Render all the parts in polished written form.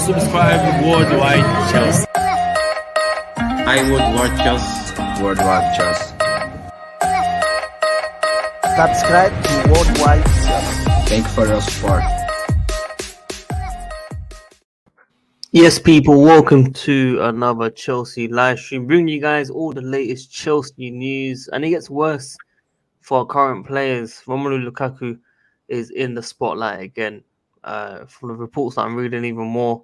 subscribe WorldWideChels. I WorldWideChels. WorldWideChels. Subscribe to WorldWideChels. Thank you for your support. Yes, people, welcome to another Chelsea live stream, bringing you guys all the latest Chelsea news, and it gets worse for our current players. Romelu Lukaku is in the spotlight again. From the reports that I'm reading, even more,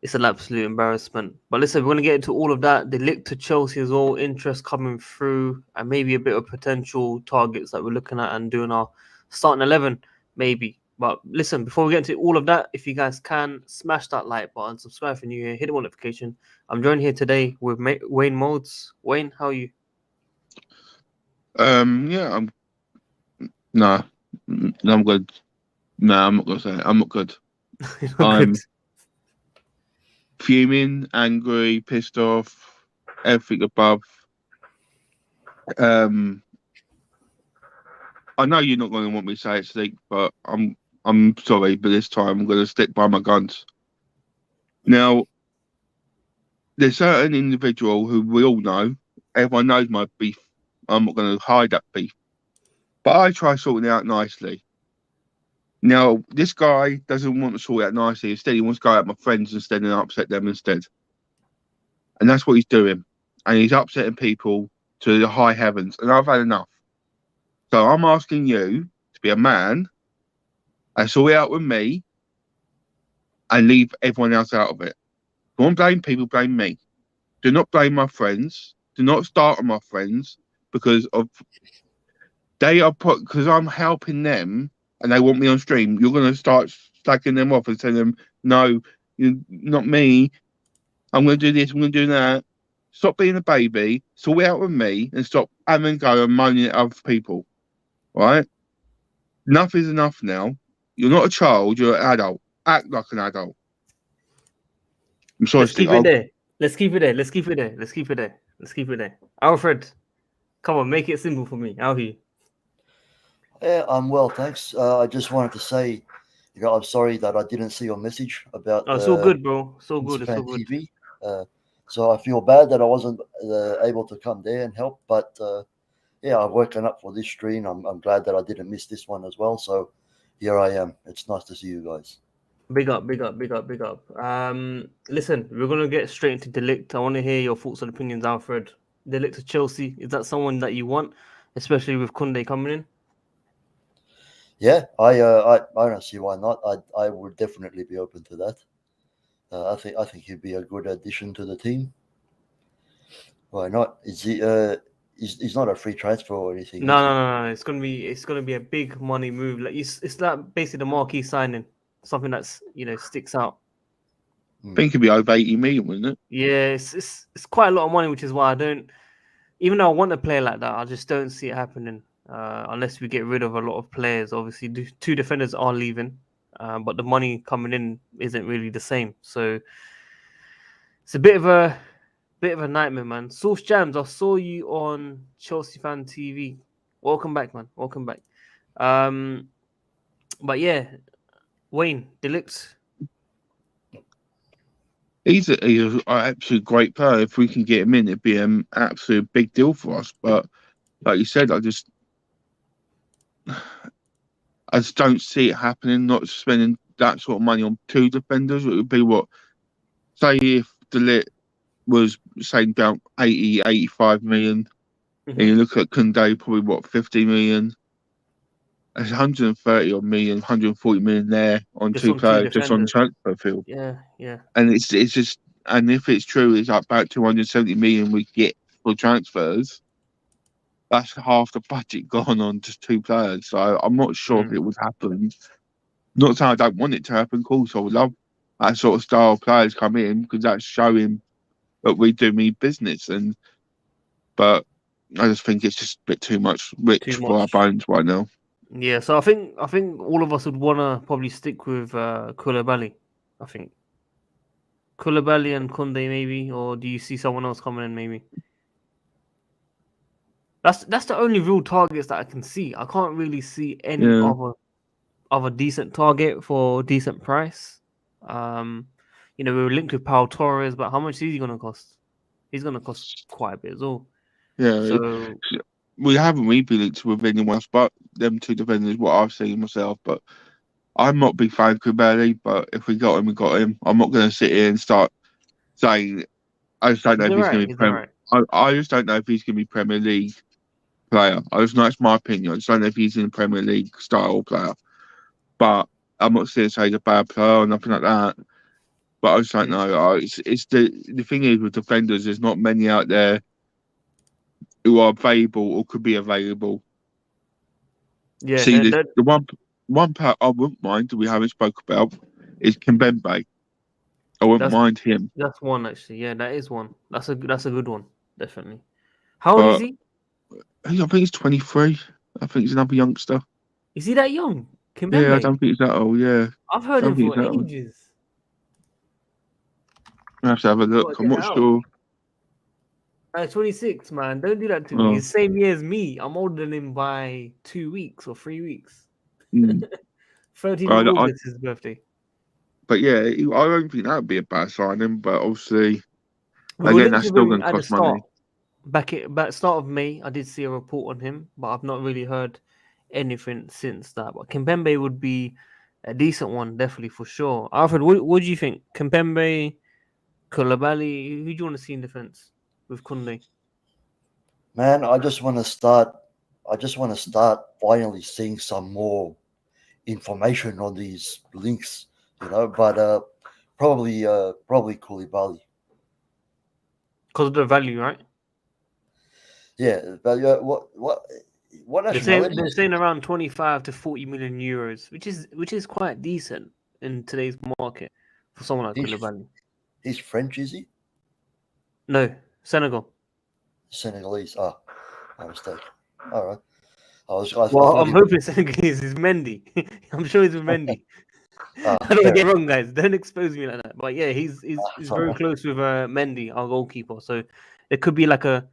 it's an absolute embarrassment. But listen, we're going to get into all of that. The Ligt to Chelsea is all interest coming through, and maybe a bit of potential targets that we're looking at and doing our starting 11, maybe. But listen, before we get into all of that, if you guys can, smash that like button, subscribe for new here, hit the notification. I'm joined here today with Wayne Modes. Wayne, how are you? I'm good. No, I'm not gonna say it. I'm not good. I'm Good. fuming, angry, pissed off, everything above. I know you're not going to want me to say it, Sleek, but I'm sorry, but this time I'm going to stick by my guns. Now, there's certain individual who we all know. Everyone knows my beef. I'm not going to hide that beef, but I try sorting it out nicely. Now, this guy doesn't want to sort it out nicely. Instead, he wants to go out with my friends instead and upset them instead. And that's what he's doing. And he's upsetting people to the high heavens. And I've had enough. So I'm asking you to be a man and sort it out with me and leave everyone else out of it. If you want to blame people, blame me. Do not blame my friends. Do not start on my friends because I'm helping them. And they want me on stream, you're going to start slacking them off and telling them, no, not me. I'm going to do this, I'm going to do that. Stop being a baby, sort it out with me, and stop having and go and moaning at other people. Right? Enough is enough now. You're not a child, you're an adult. Act like an adult. I'm sorry, Let's keep it there. Let's keep it there. Let's keep it there. Let's keep it there. Let's keep it there. Alfred, come on, make it simple for me. How are you? Yeah, I'm well, thanks. I just wanted to say, I'm sorry that I didn't see your message about. Oh, it's all good, bro. It's all good. It's all Instagram good. TV. So I feel bad that I wasn't able to come there and help, but I've woken up for this stream. I'm glad that I didn't miss this one as well. So here I am. It's nice to see you guys. Big up, big up, big up, big up. Listen, we're gonna get straight into De Ligt. I want to hear your thoughts and opinions, Alfred. De Ligt to Chelsea. Is that someone that you want, especially with Kunde coming in? Yeah, I don't see why not. I would definitely be open to that. I think he'd be a good addition to the team. Why not? Is he? He's not a free transfer or anything. No. It's gonna be a big money move. Like it's like basically the marquee signing, something that's sticks out. I think it'd be over 80 million, wouldn't it? Yeah, it's quite a lot of money, which is why I don't. Even though I want to play like that, I just don't see it happening. Unless we get rid of a lot of players. Obviously, two defenders are leaving, but the money coming in isn't really the same. So it's a bit of a nightmare, man. Source Jams, I saw you on Chelsea Fan TV. Welcome back, man. Welcome back. But yeah, Wayne, De Ligt. He's an absolute great player. If we can get him in, it'd be an absolute big deal for us. But like you said, I just don't see it happening. Not spending that sort of money on two defenders. It would be what, say if De Ligt was saying about 80, 85 million, and you look at Kunde, probably what, 50 million. There's 130 odd million, 140 million there on Just two on two players, just on the defenders. transfer field. Yeah. And it's just, and if it's true, it's like about 270 million we get for transfers. That's half the budget gone on just two players. So I'm not sure if it would happen. Not saying I don't want it to happen. Of course, I would love that sort of style of players come in because that's showing that we do mean business. But I just think it's just a bit too much for our bones right now. Yeah, so I think all of us would want to probably stick with Koulibaly. I think Koulibaly and Kunde maybe, or do you see someone else coming in maybe? That's the only real targets that I can see. I can't really see any other decent target for decent price. we were linked with Paul Torres, but how much is he going to cost? He's going to cost quite a bit as well. Yeah, So we haven't really been linked with anyone else but them two defenders, what I've seen myself. But I'm not a big fan of Kubeli, but if we got him, we got him. I'm not going to sit here and start saying, I just don't know he's if all he's going right. to be He's all right. I just don't know if he's going to be Premier League player. I just know it's my opinion. I just don't know if he's in a Premier League style player. But I'm not saying he's a bad player or nothing like that. But I just don't know. It's the thing is with defenders, there's not many out there who are available or could be available. Yeah. See, the one player I wouldn't mind that we haven't spoke about is Kimpembe. I wouldn't mind him. That's one actually. Yeah, that is one. That's a good one. Definitely. How old is But he? I think he's 23. I think he's another youngster. Is he that young? Yeah, I Kimpembe? don't think he's that old. Yeah, I've I heard don't him think he's for that old. ages. I have to have a look. Gotta I'm check not that out. sure. 26, man. Don't do that to me. Oh, He's the same year as me. I'm older than him by 2 weeks or 3 weeks. mm. 13th of August is his birthday. But yeah, I don't think that would be a bad signing. But obviously, We were again, linked that's with still him going to at the cost money. start. Back at start of May, I did see a report on him, but I've not really heard anything since that. But Kimpembe would be a decent one, definitely for sure. Alfred, what do you think? Kimpembe, Koulibaly, who do you want to see in defence with Kunde? Man, I just want to start finally seeing some more information on these links, but probably Koulibaly. Because of the value, right? Yeah, but what They're nationality? saying around 25 to 40 million euros, which is quite decent in today's market for someone like Koulibaly. He's French, is he? No, Senegal. Senegalese. Ah, my mistake. All right. I'm hoping Senegalese is Mendy. I'm sure he's with Mendy. I don't get it wrong, guys. Don't expose me like that. But yeah, he's very close with Mendy, our goalkeeper. So it could be like a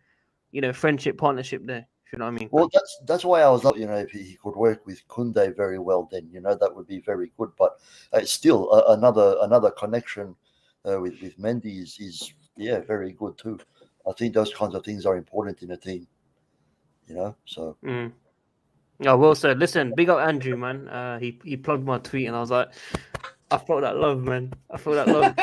friendship partnership there. If you know what I mean. Well, that's why I was up. If he could work with Kunde very well, then that would be very good. But still, another connection with Mendy is very good too. I think those kinds of things are important in a team. So. Yeah, well said. Listen, big up Andrew, man. He plugged my tweet, and I was like, I felt that love, man. I felt that love.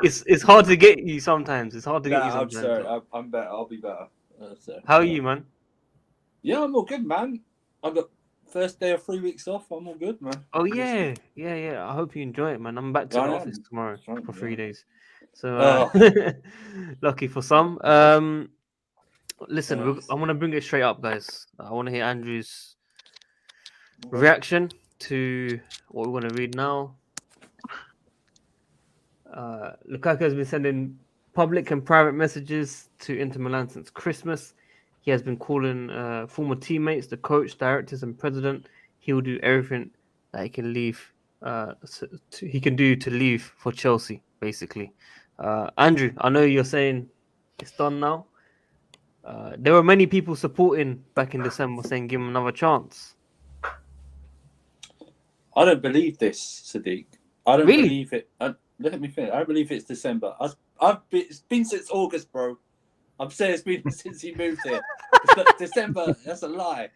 It's hard to get you sometimes. It's hard to get you sometimes. I'm sorry. I'm better. I'll be better. How are you, man? Yeah, I'm all good, man. I got first day of 3 weeks off. I'm all good, man. Oh yeah. I hope you enjoy it, man. I'm back to the office tomorrow for 3 days. So lucky for some. Listen, I'm gonna bring it straight up, guys. I want to hear Andrew's reaction to what we're gonna read now. Lukaku has been sending public and private messages to Inter Milan since Christmas. He has been calling former teammates, the coach, directors, and president. He will do everything that he can do to leave for Chelsea, basically. Andrew, I know you're saying it's done now. There were many people supporting back in December, saying give him another chance. I don't believe this, Sadiq. I don't believe it. Let me finish. I don't believe it's December. It's been since August, bro. I'm saying it's been since he moved here. It's not December. That's a lie.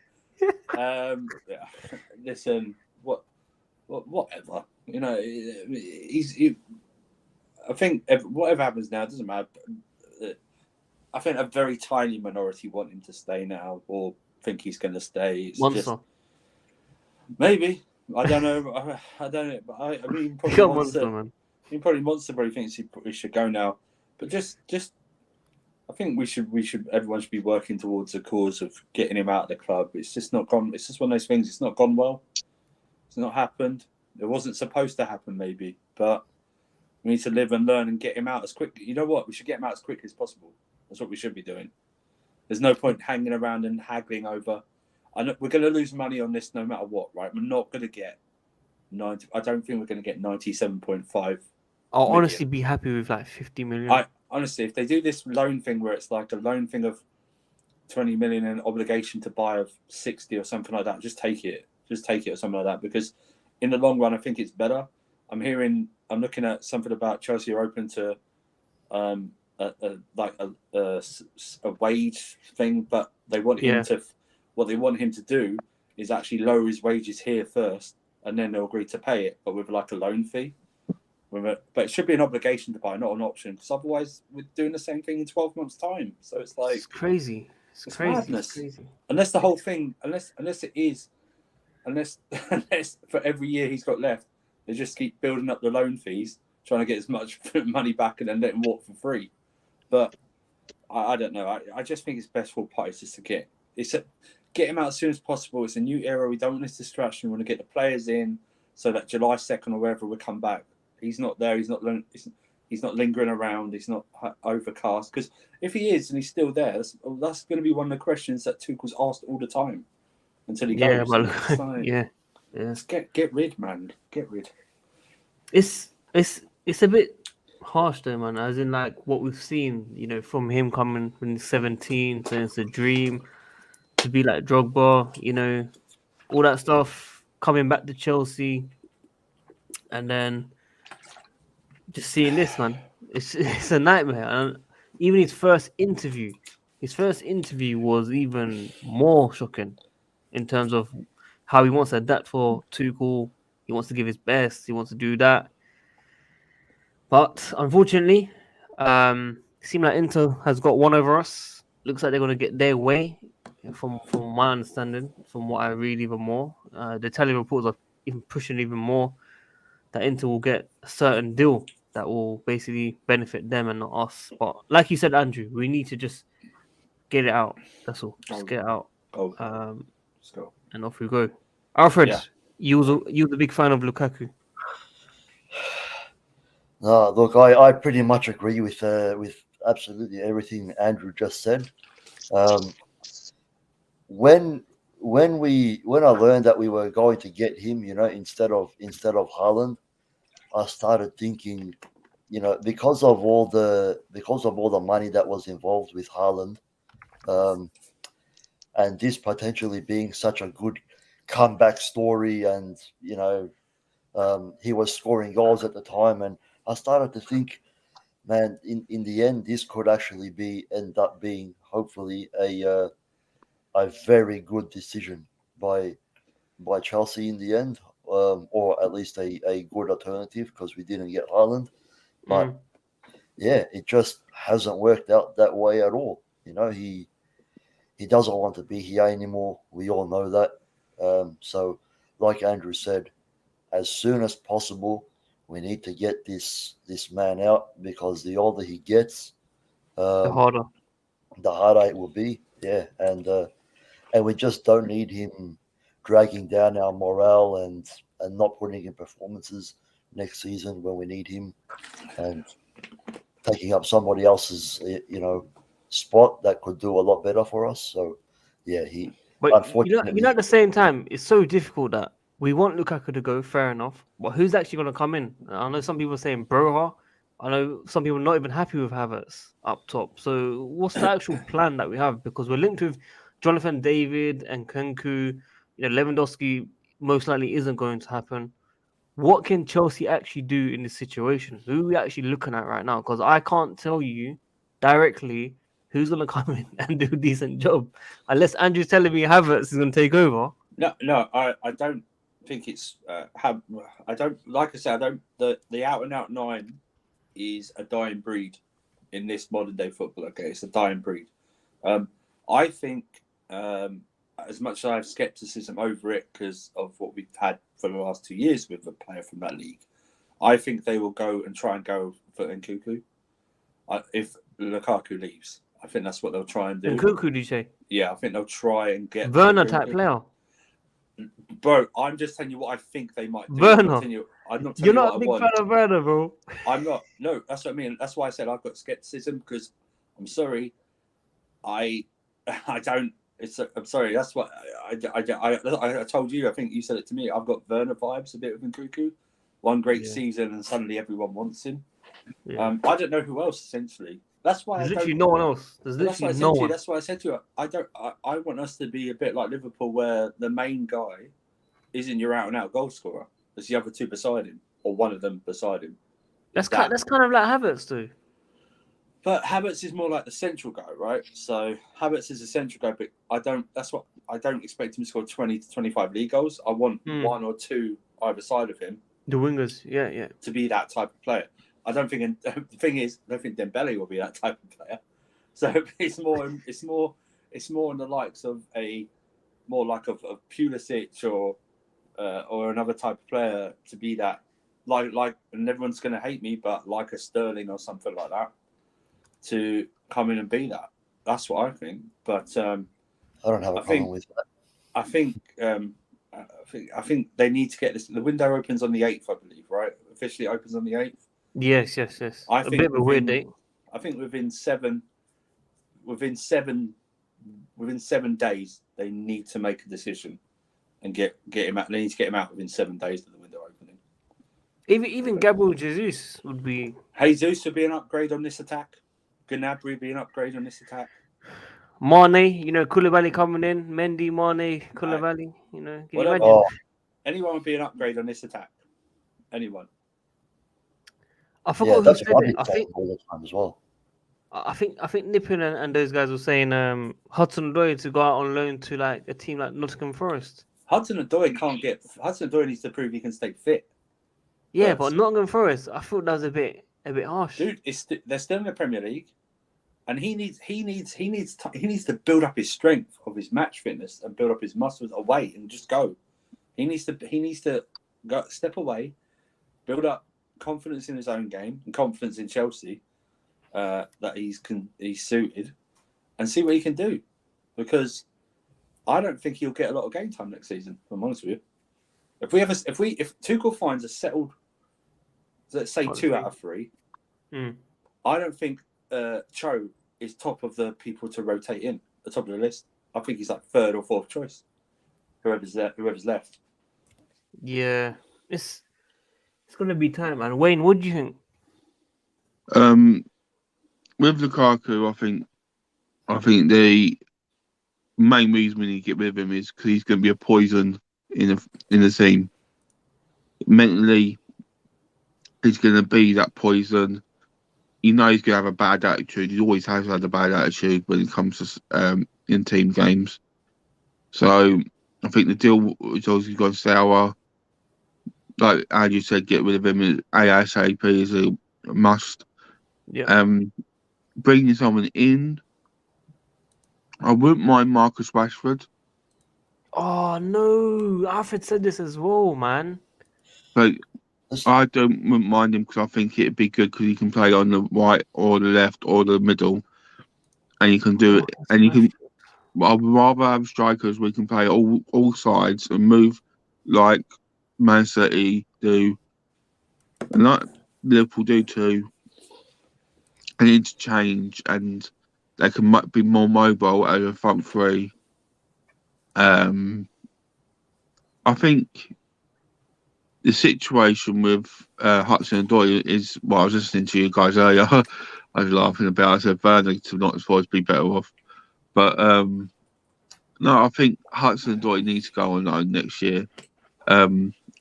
Listen, whatever. I think whatever happens now, it doesn't matter. I think a very tiny minority want him to stay now, or think he's going to stay. Maybe. I don't know. I don't know. But I mean, probably Monster probably thinks he should go now. But just, I think everyone should be working towards the cause of getting him out of the club. It's just not gone. It's just one of those things. It's not gone well. It's not happened. It wasn't supposed to happen, maybe. But we need to live and learn and get him out as quick. You know what? We should get him out as quickly as possible. That's what we should be doing. There's no point hanging around and haggling over. I know we're going to lose money on this no matter what, right? We're not going to get 90. I don't think we're going to get 97.5. I'll honestly be happy with like 50 million. Honestly, if they do this loan thing where it's like a loan thing of 20 million and obligation to buy of 60 or something like that, just take it. Just take it or something like that. Because in the long run, I think it's better. I'm looking at something about Chelsea are open to a wage thing, but they want him to. What they want him to do is actually lower his wages here first, and then they'll agree to pay it, but with like a loan fee. But it should be an obligation to buy, not an option, because otherwise we're doing the same thing in 12 months' time. So it's like it's crazy. It's crazy. Madness. It's crazy. Unless the whole thing, unless for every year he's got left, they just keep building up the loan fees, trying to get as much money back and then let him walk for free. But I don't know. I just think it's best for all parties just to get him out as soon as possible. It's a new era. We don't want this distraction. We want to get the players in so that July 2nd or wherever we come back. He's not there. He's not lingering around. He's not overcast. Because if he is and he's still there, that's going to be one of the questions that Tuchel's asked all the time until he goes. Yeah, Get rid, man. Get rid. It's a bit harsh though, man. As in, like what we've seen, from him coming when he's 17, so it's a dream to be like Drogba, all that stuff, coming back to Chelsea, and then just seeing this, man, it's a nightmare. And even his first interview was even more shocking in terms of how he wants to adapt for Tuchel. He wants to give his best. He wants to do that. But unfortunately, it seems like Inter has got one over us. Looks like they're going to get their way, from my understanding, from what I read even more. The Italian reports are even pushing even more that Inter will get a certain deal that will basically benefit them and not us. But like you said, Andrew, we need to just get it out. That's all. Just get it out. Let's go. And off we go. Alfred, you was a big fan of Lukaku. No, look, I pretty much agree with absolutely everything Andrew just said. When I learned that we were going to get him, instead of Haaland, I started thinking, because of all the money that was involved with Haaland, and this potentially being such a good comeback story, and he was scoring goals at the time, and I started to think, man, in the end, this could actually end up being hopefully a very good decision by Chelsea in the end, or at least a good alternative, because we didn't get Haaland. But it just hasn't worked out that way at all. He doesn't want to be here anymore. We all know that. So, like Andrew said, as soon as possible, we need to get this man out, because the older he gets, The harder it will be. Yeah, and we just don't need him dragging down our morale and not putting in performances next season when we need him, and taking up somebody else's spot that could do a lot better for us. So But unfortunately, at the same time, it's so difficult that we want Lukaku to go, fair enough. But who's actually going to come in? I know some people are saying Broha. I know some people are not even happy with Havertz up top. So what's the actual plan that we have? Because we're linked with Jonathan David and Kenku. Lewandowski most likely isn't going to happen. What can Chelsea actually do in this situation? Who are we actually looking at right now? Because I can't tell you directly who's going to come in and do a decent job. Unless Andrew's telling me Havertz is going to take over. No, I don't think it's I don't, like I said, I don't, the out and out 9 is a dying breed in this modern day football. Okay, it's a dying breed. I think as much as I have skepticism over it because of what we've had for the last 2 years with a player from that league, I think they will go for Nkunku if Lukaku leaves. I think that's what they'll try and do. Nkunku, did you say? Yeah, I think they'll try and get Werner type player. Bro, I'm just telling you what I think they might do. Werner. I'm not telling You're you not what a big I want. fan of Werner, bro. I'm not. No, that's what I mean. That's why I said I've got skepticism, because I'm sorry, I don't. I'm sorry. That's what I told you. I think you said it to me. I've got Werner vibes a bit with Nkunku. One great season, and suddenly everyone wants him. Yeah. I don't know who else. Essentially, that's why There's literally no one else. There's literally no one. That's why I said to you. I want us to be a bit like Liverpool, where the main guy isn't your out and out goal scorer. There's the other two beside him. or one of them beside him. That's kind of like Havertz too. But Havertz is more like the central guy, right? So Havertz is a central guy, but I don't expect him to score 20 to 25 league goals. I want one or two either side of him. The wingers, yeah. To be that type of player. I don't think the thing is, I don't think Dembele will be that type of player. So it's more in the likes of more like of Pulisic or another type of player to be that like and everyone's gonna hate me, but like a Sterling or something like that. To come in and be that. That's what I think. But I don't have a problem with that. I think they need to get this. The window opens on the 8th, I believe, right? Officially opens on the 8th. Yes. I think a bit of a weird date. I think within seven days they need to make a decision and get him out. They need to get him out within 7 days of the window opening. Even Gabriel Jesus would be. Jesus would be an upgrade on this attack. Gnabry would be an upgrade on this attack. Mane, Koulibaly coming in. Mendy, Mane, Koulibaly. Can you imagine? Anyone would be an upgrade on this attack. Anyone. I forgot who said what it. I've been saying all the time as well. I think Nippon and those guys were saying Hudson-Odoi to go out on loan to like a team like Nottingham Forest. Hudson-Odoi needs to prove he can stay fit. Yeah, but Nottingham Forest, I thought that was a bit harsh. Dude, they're still in the Premier League, and he needs to build up his strength of his match fitness and build up his muscles away and just go. He needs to go step away, build up confidence in his own game and confidence in Chelsea that he's suited, and see what he can do. Because I don't think he'll get a lot of game time next season. If I'm honest with you, if Tuchel finds a settled, let's say 2 out of 3, I don't think Cho is top of the people to rotate in the top of the list. I think he's like 3rd or 4th choice. Whoever's left. Yeah, it's gonna be time, man. Wayne, what do you think? With Lukaku, I think the main reason we need to get rid of him is because he's going to be a poison in the team. Mentally, he's going to be that poison. He's going to have a bad attitude. He always has had a bad attitude when it comes to in team games. So I think the deal is obviously gone sour. Like Andrew said, get rid of him ASAP is a must. Yeah. Bringing someone in, I wouldn't mind Marcus Rashford. Oh no, Alfred said this as well, man. But I wouldn't mind him because I think it'd be good because he can play on the right or the left or the middle, and you can do it. And you can. I would rather have strikers we can play all sides and move like Man City do, and like Liverpool do too, and interchange, and they can be more mobile as a front three. I think the situation with Hudson-Odoi is, I was listening to you guys earlier. I was laughing about. I said Burnley to not supposed to be better off, but no, I think Hudson-Odoi needs to go on loan next year.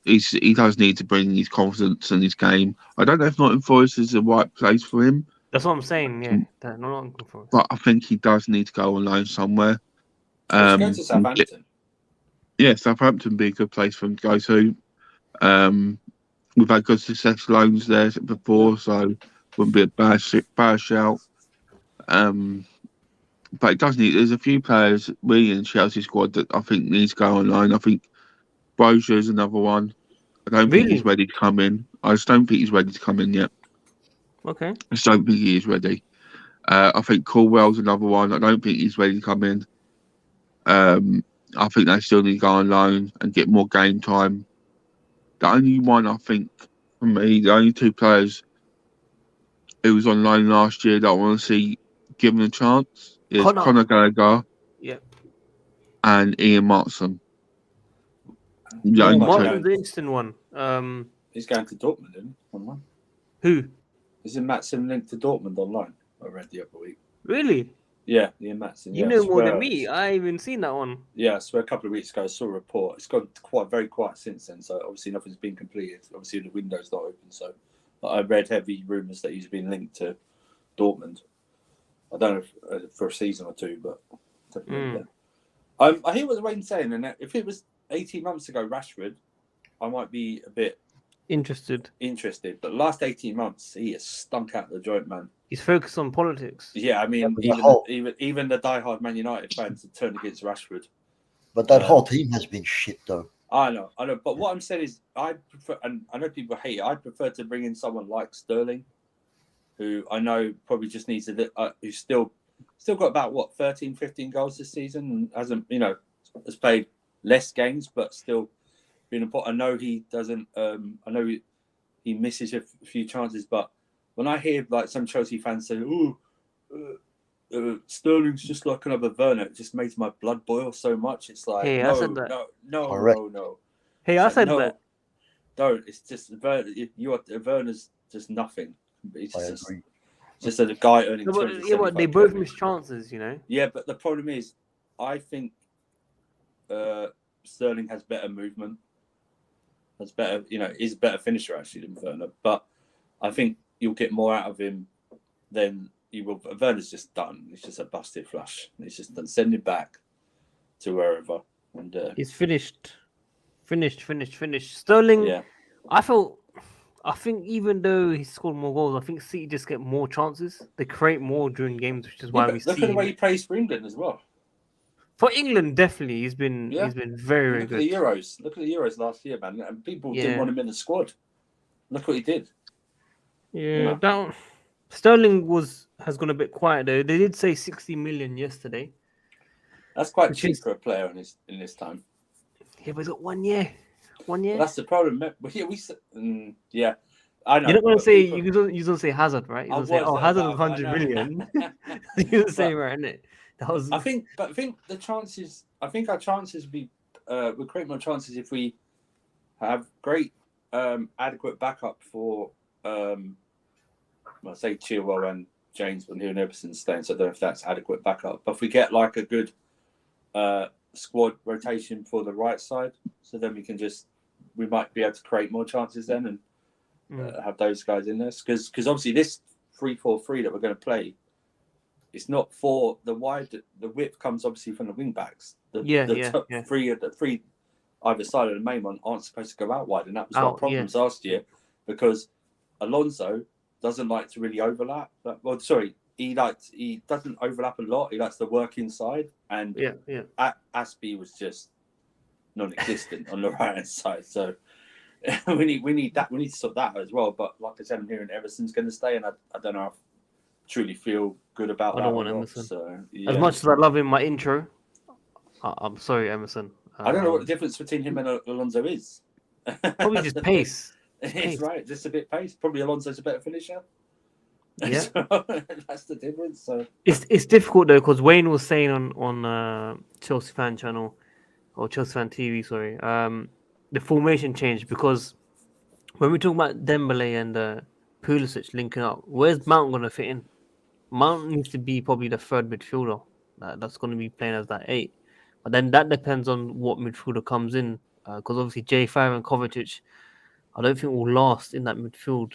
He does need to bring his confidence in his game. I don't know if Nottingham Forest is the right place for him. That's what I'm saying. Yeah, Nottingham Forest. But I think he does need to go on loan somewhere. Go to Southampton. Yeah, Southampton would be a good place for him to go to. We've had good success loans there before, so wouldn't be a bad shout. But it does need. There's a few players really in the Chelsea squad that I think needs to go on loan. I think Brozier is another one. I don't think he's ready to come in. I just don't think he's ready to come in yet. Okay. I just don't think he is ready. I think Caldwell's another one. I don't think he's ready to come in. I think they still need to go on loan and get more game time. The only one I think, for me, the only 2 players who was on loan last year that I want to see given a chance is Conor Gallagher and Ian Martson. Martin's the instant one. He's going to Dortmund, isn't he? Online. Who? Isn't Matson linked to Dortmund online? I read the other week. Really? Yeah, Ian Matson. You Yeah, know more than me. I even seen that one. Yeah, I swear a couple of weeks ago I saw a report. It's gone very quiet since then. So obviously nothing's been completed. Obviously the window's not open. So I read heavy rumours that he's been linked to Dortmund. I don't know if, for a season or two, but definitely, yeah. I hear what Wayne's saying, and if it was 18 months ago, Rashford, I might be a bit interested. But last 18 months, he has stunk out the joint, man. He's focused on politics. Yeah, I mean, even the diehard Man United fans have turned against Rashford. But that whole team has been shit, though. I know. But what I'm saying is, I prefer, and I know people hate it. I prefer to bring in someone like Sterling, who I know probably just needs who's still got about 13, 15 goals this season, and hasn't, has played less games, but still been important. I know he doesn't. I know he misses a few chances, but when I hear like some Chelsea fans say, "Oh, Sterling's just like another Werner," it just makes my blood boil so much. It's like, hey, no. Hey, I said that. Don't. It's just Werner's just nothing. It's just a guy earning. But they both miss chances, Yeah, but the problem is, I think Sterling has better movement. Has better, is a better finisher actually than Werner. But I think you'll get more out of him than you will. Werner's just done. It's just a busted flush. It's just done. Send him back to wherever. And he's finished. Sterling. Yeah. I think even though he scored more goals, I think City just get more chances. They create more during games, which is why we see. Look at the way he plays for England as well. For England, definitely, he's been very, very good. Look at the Euros last year, man, and people didn't want him in the squad. Look what he did. Yeah, Sterling has gone a bit quiet though. They did say 60 million yesterday. That's quite cheap for a player in this time. Yeah, but he's got 1 year. 1 year. Well, that's the problem. Yeah. I know. You're not going to say you don't say Hazard, right? You don't say Hazard 100 million. You don't say right, isn't it? I think the chances. I think our chances we create more chances if we have great adequate backup for say Chilwell and James when here and Everson's staying. So I don't know if that's adequate backup. But if we get like a good squad rotation for the right side, so then we might be able to create more chances then and have those guys in there. Because obviously this 3-4-3 that we're going to play, it's not for the width comes obviously from the wing backs. The three either side of the main one aren't supposed to go out wide, and that was our problems last year because Alonso doesn't like to really overlap. He doesn't overlap a lot. He likes to work inside, and Aspie was just non-existent on the right hand side. So we need that. We need to sort that out as well. But like I said, I'm hearing Everson's going to stay, and I don't know if I truly feel good about that. I don't want Emerson. So, as much as I love him, my intro. I'm sorry, Emerson. I don't know what the difference between him and Alonso is. Probably just pace. It's right, just a bit pace. Probably Alonso's a better finisher. Yeah, so, that's the difference. So it's difficult though because Wayne was saying on Chelsea Fan Channel or Chelsea Fan TV, sorry, the formation changed because when we talk about Dembele and Pulisic linking up, where's Mount going to fit in? Mount needs to be probably the third midfielder that's going to be playing as that 8. But then that depends on what midfielder comes in because obviously J5 and Kovacic, I don't think will last in that midfield.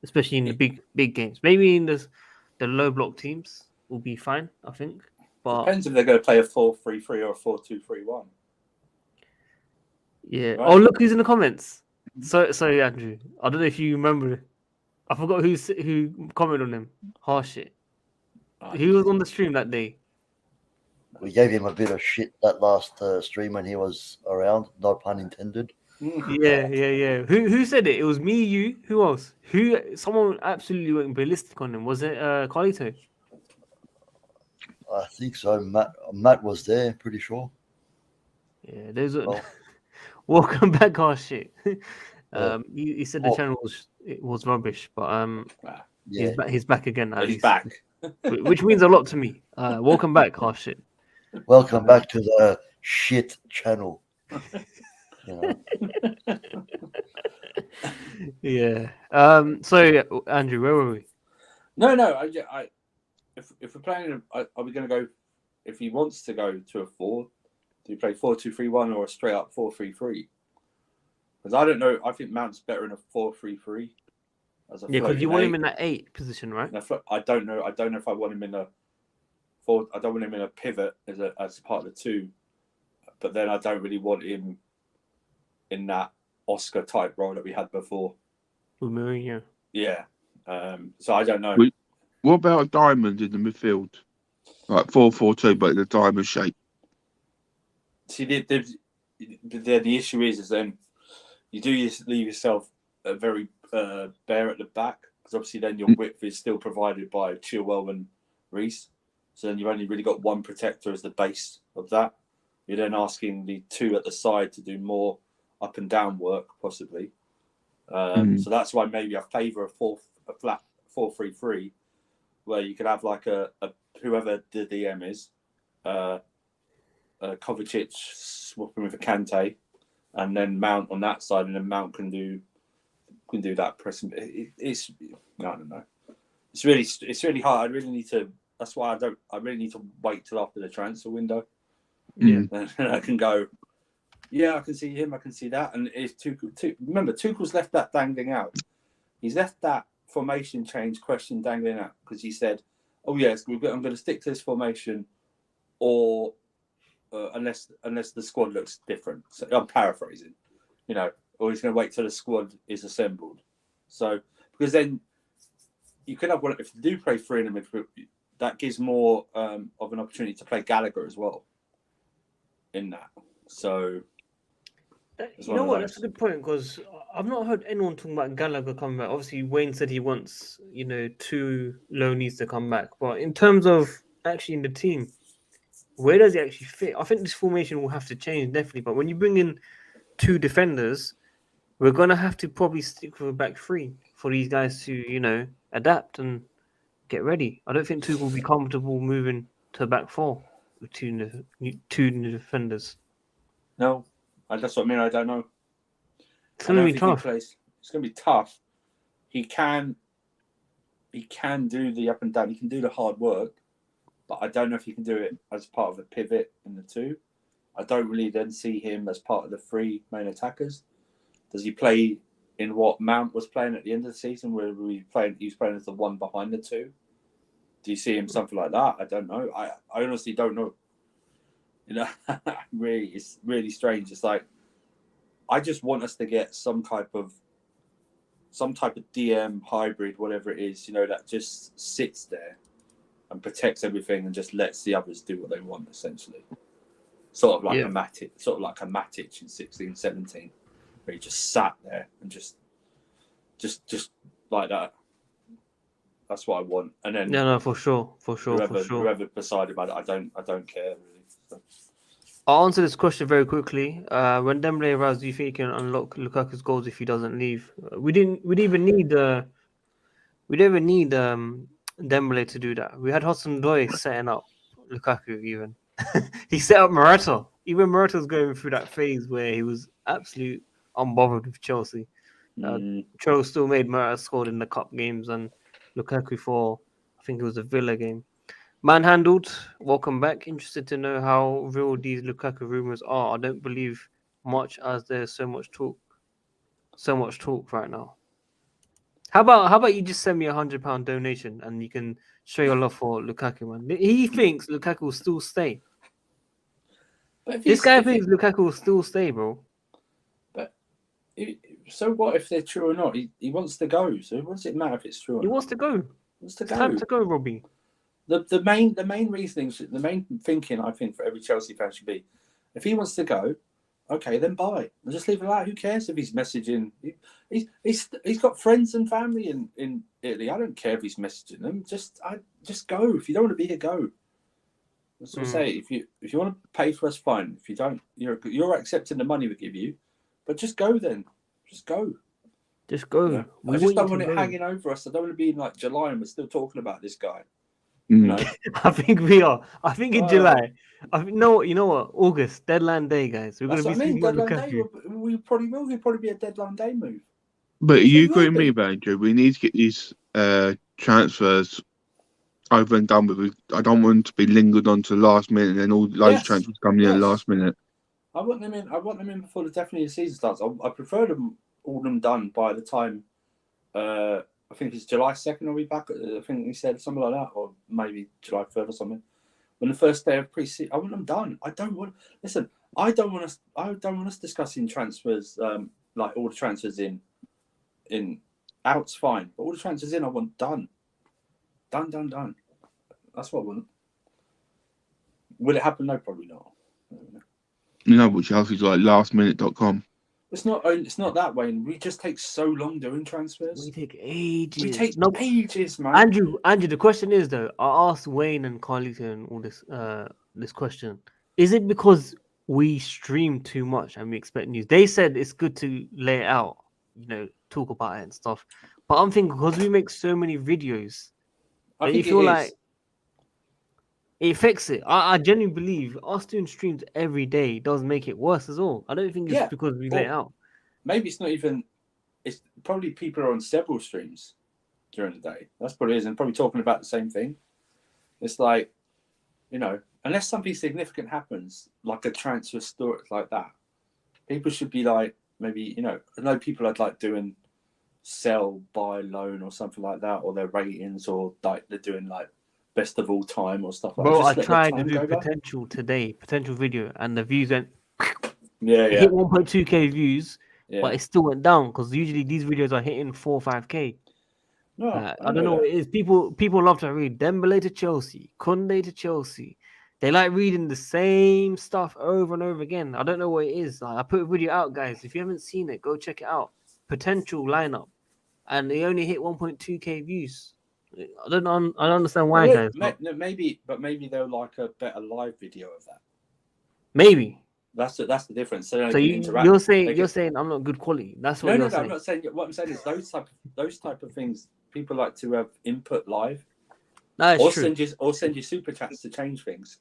Especially in the big games. Maybe in the low block teams will be fine, I think. But depends if they're going to play a 4-3-3 or a 4-2-3-1. Yeah. Right? Oh, look who's in the comments. Sorry, Andrew. I don't know if you remember. I forgot who commented on him. Harsh it. He was on the stream that day. We gave him a bit of shit that last stream when he was around. No pun intended. Yeah. Who said it? It was me, you. Who else? Someone absolutely went ballistic on him. Was it Carlito? I think so. Matt was there, pretty sure. Yeah, there's welcome back, our shit. He said the channel was rubbish, but he's back again now. He's back. Which means a lot to me. Welcome back, our shit. Welcome back to the shit channel. Yeah. So Andrew, where were we? No. If if we're playing, are we going to go? If he wants to go to a 4, do you play 4-2-3-1 or a straight up 4-3-3? Because I don't know. I think Mount's better in a 4-3-3. Yeah, because you want him in that 8 position, right? I don't know. I don't know if I want him in a 4. I don't want him in a pivot as part of the 2. But then I don't really want him in that Oscar type role that we had before. With Mourinho. Yeah. So I don't know. What about a diamond in the midfield? Like 4-4-2, but in a diamond shape. See, the issue is then you do leave yourself very bare at the back, because obviously then your width is still provided by Chilwell and Reece. So then you've only really got one protector as the base of that. You're then asking the 2 at the side to do more up and down work, possibly. So that's why maybe I favour a flat 4-3-3, where you could have like a whoever the DM is, Kovacic swapping with a Kante, and then Mount on that side, and then Mount can do that pressing. It's I don't know. It's really hard. I really need to. That's why I really need to wait till after the transfer window. Yeah, and I can go. Yeah, I can see him. I can see that. And it's remember, Tuchel's left that dangling out. He's left that formation change question dangling out because he said, "Oh yes, I'm going to stick to this formation, or unless the squad looks different." So I'm paraphrasing, or he's going to wait till the squad is assembled. So because then you could have if you do play 3 in the midfield, that gives more of an opportunity to play Gallagher as well in that. So you know what? That's a good point, because I've not heard anyone talking about Gallagher coming back. Obviously, Wayne said he wants 2 loanees to come back, but in terms of actually in the team, where does he actually fit? I think this formation will have to change definitely. But when you bring in 2 defenders, we're gonna have to probably stick with a back 3 for these guys to adapt and get ready. I don't think Tuchel will be comfortable moving to back 4 with 2 new defenders. No, that's what I mean. I don't know. It's gonna be tough. It's gonna be tough. He can do the up and down. He can do the hard work, but I don't know if he can do it as part of a pivot in the 2. I don't really then see him as part of the 3 main attackers. Does he play in what Mount was playing at the end of the season, where he was playing as the 1 behind the 2? Do you see him something like that? I don't know. I honestly don't know. It's really strange. It's like I just want us to get some type of DM hybrid, whatever it is, that just sits there and protects everything and just lets the others do what they want, essentially. Sort of like a Matic in 16-17, where he just sat there and just like that. That's what I want. And then no, for sure. Whoever decided about it, I don't care really. So. I'll answer this question very quickly. When Dembele arrives, do you think he can unlock Lukaku's goals if he doesn't leave? We didn't even need Dembele to do that. We had Hudson-Odoi setting up Lukaku. Even he set up Morata. Even Morata was going through that phase where he was absolutely unbothered with Chelsea. Cho still made Morata scored in the cup games, and Lukaku for, I think it was a Villa game. Manhandled, welcome back. Interested to know how real these Lukaku rumors are. I don't believe much, as there's so much talk right now. How about you just send me £100 donation and you can show your love for Lukaku, man. He thinks Lukaku will still stay. This guy thinks Lukaku will still stay, bro. But so what if they're true or not? He wants to go. So what does it matter if it's true or not? He wants to go. It's time to go, Robbie. The main reasoning, the main thinking, I think, for every Chelsea fan should be, if he wants to go, okay, then buy. And just leave it out. Who cares if he's messaging? He's got friends and family in Italy. I don't care if he's messaging them. Just go. If you don't want to be here, go. That's what I say. If you want to pay for us, fine. If you don't, you're accepting the money we give you, but just go then. Just go. Just go. I just don't want it hanging over us. I don't want to be in like July and we're still talking about this guy. I think we are. I think in July. You know what? August, deadline day, guys. We're going to be speaking about Lukaku. We probably will. It'll probably be a deadline day move. But are you agreeing with me, Andrew? We need to get these transfers over and done with. I don't want to be lingered on to the last minute and then all those Yes. transfers come in at the last minute. I want them in. I want them in before the season starts. I prefer them all done by the time. I think it's July 2nd. Are we back? I think he said something like that, or maybe July 3rd or something. When the first day of pre-season, I want them done. I don't want us discussing transfers. Like all the transfers in out's fine, but all the transfers in I want done. Done. That's what I want. Will it happen? No, probably not. You know what Chelsea's like, lastminute.com. It's not that way. We just take so long doing transfers. We take ages. We take ages, man. Andrew, the question is though, I asked Wayne and Carlito and all this question. Is it because we stream too much and we expect news? They said it's good to lay it out, talk about it and stuff. But I'm thinking because we make so many videos, I you feel like it affects it. I genuinely believe us doing streams every day does make it worse as well. I don't think it's because we lay it out. Maybe it's not even. It's probably people are on several streams during the day. That's probably is, and probably talking about the same thing. It's like, unless something significant happens, like a transfer story like that, people should be like, maybe, I know people are like doing sell, buy, loan or something like that, or their ratings, or like they're doing like best of all time or stuff like that. Bro, I tried to do potential video, and the views went. It hit 1.2k views, but it still went down because usually these videos are hitting 4 or 5k. No, I don't know what it is. People love to read Dembele to Chelsea, Kunde to Chelsea. They like reading the same stuff over and over again. I don't know what it is. Like, I put a video out, guys. If you haven't seen it, go check it out. Potential lineup, and they only hit 1.2k views. I don't understand why, guys. Maybe they'll like a better live video of that. Maybe that's the difference. So you're saying I'm not good quality. That's what you're saying. I'm not saying. What I'm saying is those type of things. People like to have input live. That's true. Send you super chats to change things.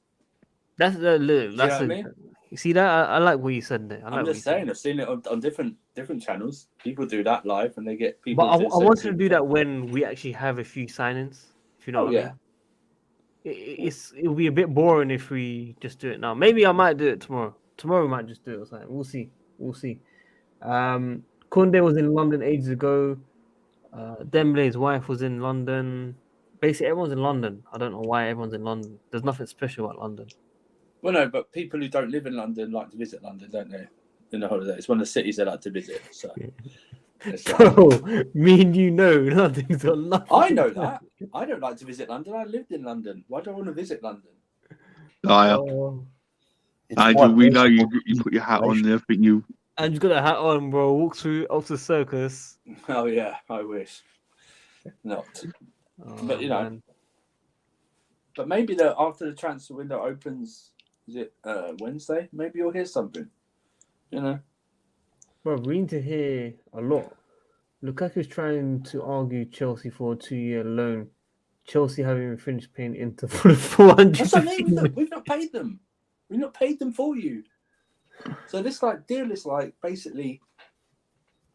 That's what I mean? You see that? I like what you said there. I'm just saying. I've seen it on different channels. People do that live, and they get people. But I want to do that when we actually have a few signings. If you know what I mean. It'll be a bit boring if we just do it now. Maybe I might do it tomorrow. Tomorrow we might just do it or something. We'll see. Kunde was in London ages ago. Dembele's wife was in London. Basically, everyone's in London. I don't know why everyone's in London. There's nothing special about London. Well, no, but people who don't live in London like to visit London, don't they? In the holiday, it's one of the cities they like to visit. So, bro, me and London's got nothing. I know that. I don't like to visit London. I lived in London. Why do I want to visit London? Andrew, we know you put your hat on there. I think you. Andrew's got a hat on, bro. Walk through Oxford Circus. Oh yeah, I wish. Not, but man. But maybe after the transfer window opens, is it Wednesday? Maybe you'll hear something. Bro, we need to hear a lot. Lukaku's trying to argue Chelsea for a 2-year loan. Chelsea haven't even finished paying Inter for the 400. That's what I mean. We've not paid them. We've not paid them for you. So this deal is like basically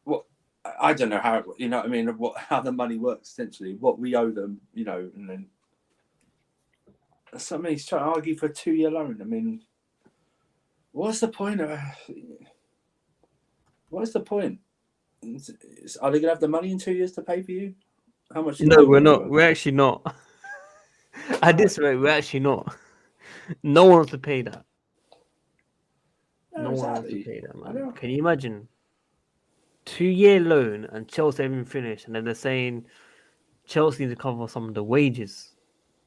what I don't know how what I mean, how the money works essentially, what we owe them, and then something he's trying to argue for a 2-year loan. I mean, what's the point of? What is the point? Are they gonna have the money in 2 years to pay for you? How much? No, we're not. We're actually not. At this rate, we're actually not. No one wants to pay that. No one wants to pay that, man. Can you imagine? 2-year loan and Chelsea haven't finished, and then they're saying Chelsea need to cover some of the wages.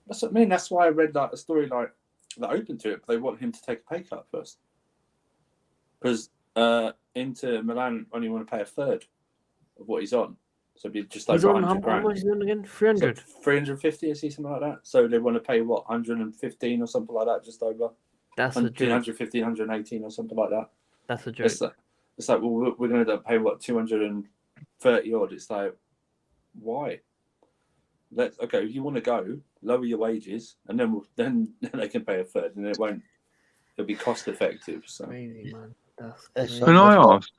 That's what I mean. That's why I read a story like that open to it, but they want him to take a pay cut first. Because Inter Milan only want to pay a third of what he's on. So it'd be just over 100 grand. How much is he on again? 300? So 350, I see something like that. So they want to pay, 115 or something like that, just over. That's a joke. 115, 118 or something like that. That's a joke. It's like, well, we're going to pay, 230 odd. It's like, why? Okay, if you want to go, lower your wages, and then they can pay a third, and it'll be cost effective. So. Crazy, man. Can I ask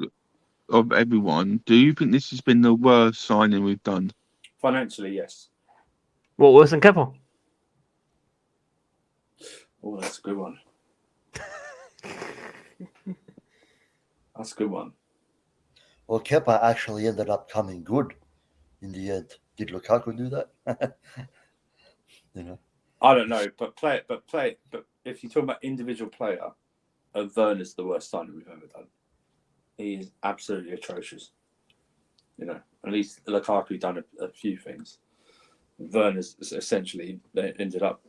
of everyone, do you think this has been the worst signing we've done? Financially, yes. What, worse than Kepa? Oh, that's a good one. That's a good one. Well, Kepa actually ended up coming good in the end. Did Lukaku do that? You know. I don't know, but if you talk about individual player, Werner's the worst signing we've ever done. He is absolutely atrocious. You know, at least Lukaku done a few things. Werner's essentially ended up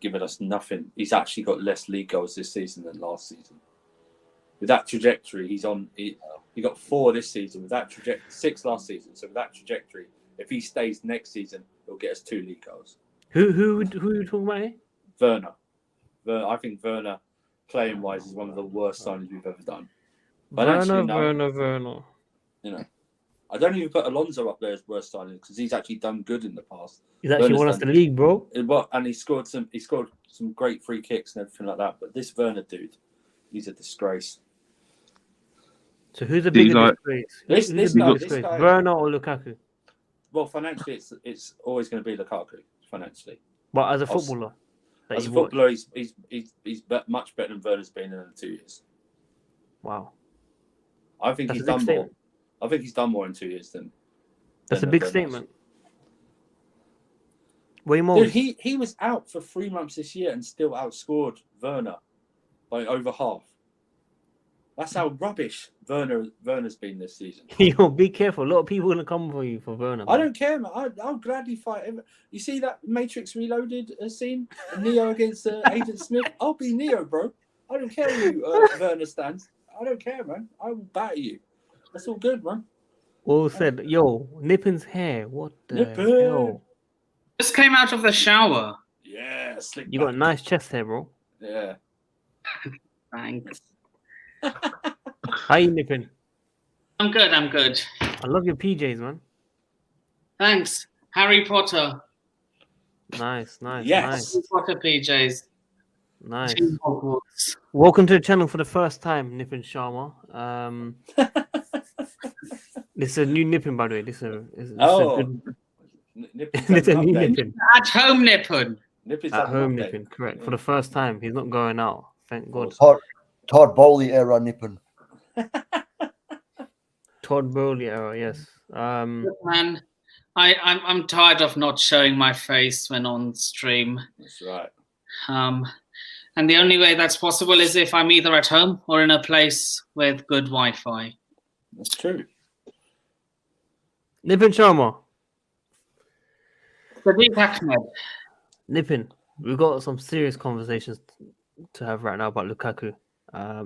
giving us nothing. He's actually got less league goals this season than last season. With that trajectory, he's on. He got 4 this season. With that trajectory, 6 last season. So with that trajectory, if he stays next season, he'll get us 2 league goals. Who are you talking about here? Werner. I think Werner, playing wise, is one of the worst signings we've ever done. Werner. You know, I don't even put Alonso up there as worst signing because he's actually done good in the past. He's actually won us the league, bro. And he scored some great free kicks and everything like that. But this Werner dude, he's a disgrace. So who's the bigger disgrace? This guy, Werner or Lukaku? Well, financially, it's always going to be Lukaku financially. But as a footballer, he's much better than Werner's been in the 2 years. Wow, I think he's done more. I think he's done more in 2 years than. That's a big statement. Way more. Dude, he was out for 3 months this year and still outscored Werner by over half. That's how rubbish Werner's been this season. Yo, be careful. A lot of people are going to come for you for Werner. I don't care, man. I'll gladly fight. You see that Matrix Reloaded scene? Neo against Agent Smith? I'll be Neo, bro. I don't care who Werner stands. I don't care, man. I will batter you. That's all good, man. All said, yo, Nippin's hair. What the hell? Just came out of the shower. Yeah, slick. You got a nice chest hair, bro. Yeah. Thanks. How you, Nippin? I'm good. I love your PJs, man. Thanks. Harry Potter. Nice. Yes. Harry Potter PJs. Nice. Team Hogwarts. Welcome to the channel for the first time, Nippin Sharma. This is a new Nippin, by the way. This is a new Nippin. At home Nippon. At home Nippin, correct. For the first time. He's not going out. Thank God. Todd Bowley era Nippon. Todd Bowley era, yes. Man, I'm tired of not showing my face when on stream. That's right. And the only way that's possible is if I'm either at home or in a place with good Wi-Fi. That's true. Nippin Sharma. Sadiq Ahmed. Nippin, we've got some serious conversations to have right now about Lukaku.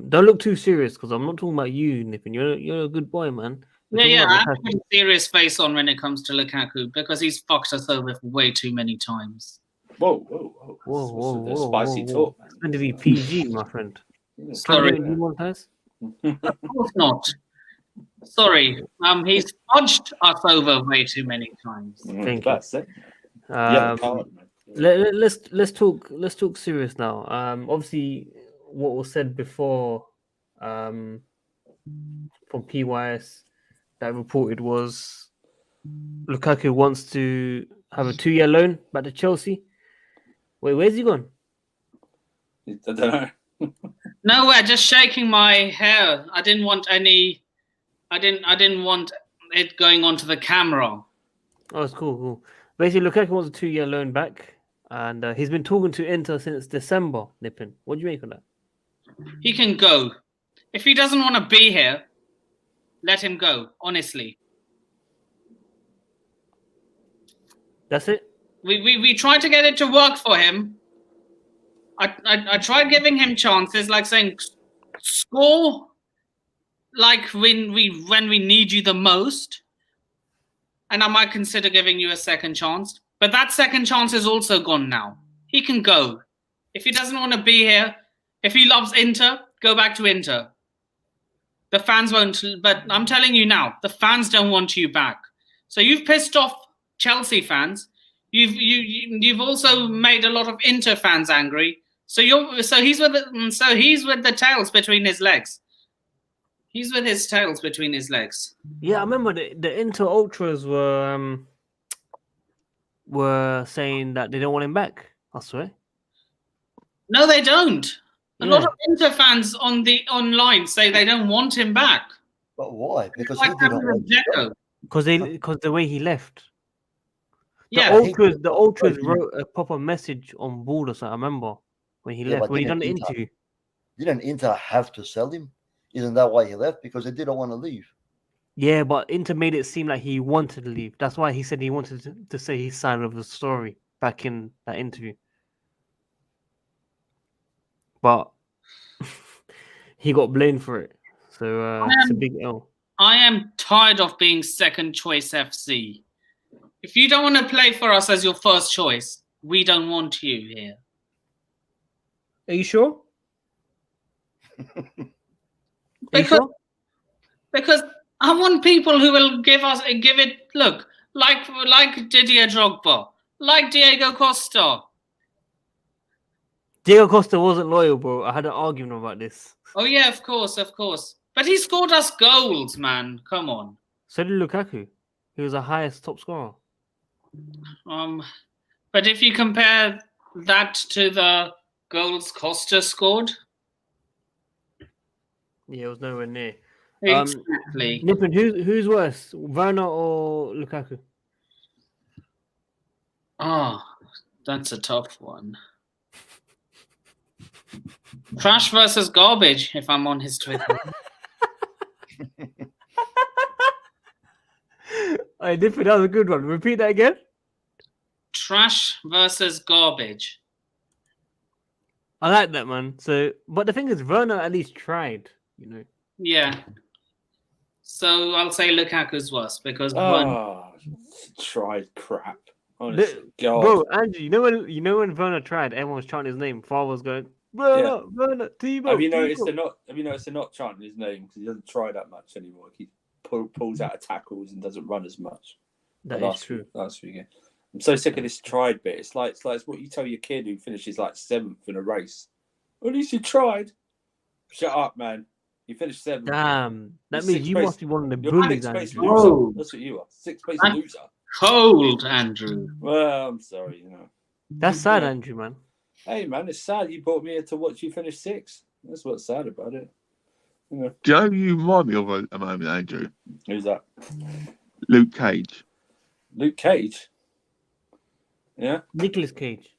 Don't look too serious because I'm not talking about you, Nippin. You're a good boy, man. Yeah, I have a serious face on when it comes to Lukaku because he's fucked us over way too many times. Whoa. Spicy talk, man. It's going to be PG, my friend. Sorry. Of course not. Sorry. He's fudged us over way too many times. Thank you. Let's talk serious now. Obviously, what was said before from PYS that reported was Lukaku wants to have a 2-year loan back to Chelsea. Wait, where's he gone? I don't know. Nowhere, just shaking my hair. I didn't want it going onto the camera. Oh, it's cool. Basically, Lukaku wants a 2-year loan back, and he's been talking to Inter since December. Nippin, what do you make of that? He can go. If he doesn't want to be here, let him go. Honestly, that's it. We tried to get it to work for him. I tried giving him chances, like saying, score, like when we need you the most, and I might consider giving you a second chance. But that second chance is also gone now. He can go. If he doesn't want to be here, if he loves Inter, go back to Inter. The fans won't, but I'm telling you now, the fans don't want you back. So you've pissed off Chelsea fans. You've also made a lot of Inter fans angry. So he's with the tails between his legs. He's with his tails between his legs. Yeah, I remember the Inter ultras were saying that they don't want him back. I swear. No, they don't. A lot Yeah. of Inter fans online say they don't want him back. But why? Because Like he didn't happened with want to go. Dzeko. Because the way he left. Yeah. he did The not ultras go. wrote a proper message on board or something. I remember when he Yeah, left, but when he done the didn't Inter- interview. Didn't Inter have to sell him? Isn't that why he left? Because they didn't want to leave. Yeah, but Inter made it seem like he wanted to leave. That's why he said he wanted to say his side of the story back in that interview. But he got blamed for it. So it's a big L. I am tired of being second choice FC. If you don't want to play for us as your first choice, we don't want you here. Are you sure? Because I want people who will give it. Look, like Didier Drogba, like Diego Costa. Diego Costa wasn't loyal, bro. I had an argument about this. Oh yeah, of course. But he scored us goals, man. Come on. So did Lukaku. He was the highest top scorer. But if you compare that to the goals Costa scored, yeah, it was nowhere near. Exactly. Nippon, who's worse, Werner or Lukaku? Oh, that's a tough one. Trash versus garbage, if I'm on his Twitter. Nippon, that was a good one. Repeat that again. Trash versus garbage. I like that, man. So, but the thing is, Werner at least tried, you know. Yeah. So I'll say Lukaku's worse because tried crap. Honestly, God. Bro, Andrew, you know when Werner tried, everyone was chanting his name. Father was going, Werner, Werner, Tebow. Have you noticed they're not chanting his name because he doesn't try that much anymore. He pulls out of tackles and doesn't run as much. That is true. Last weekend. I'm so sick of this tried bit. It's like what you tell your kid who finishes like 7th in a race. At least you tried. Shut up, man. You finished 7th. Damn. That means you must be one of the You're bullies, sixth-place Andrew. loser. That's what you are. 6th place loser. Cold, Andrew. Well, I'm sorry, That's sad, Andrew, man. Hey, man, it's sad you brought me here to watch you finish 6th. That's what's sad about it. Do you know who you remind me of a moment, Andrew? Who's that? Luke Cage. Luke Cage? Yeah? Nicolas Cage.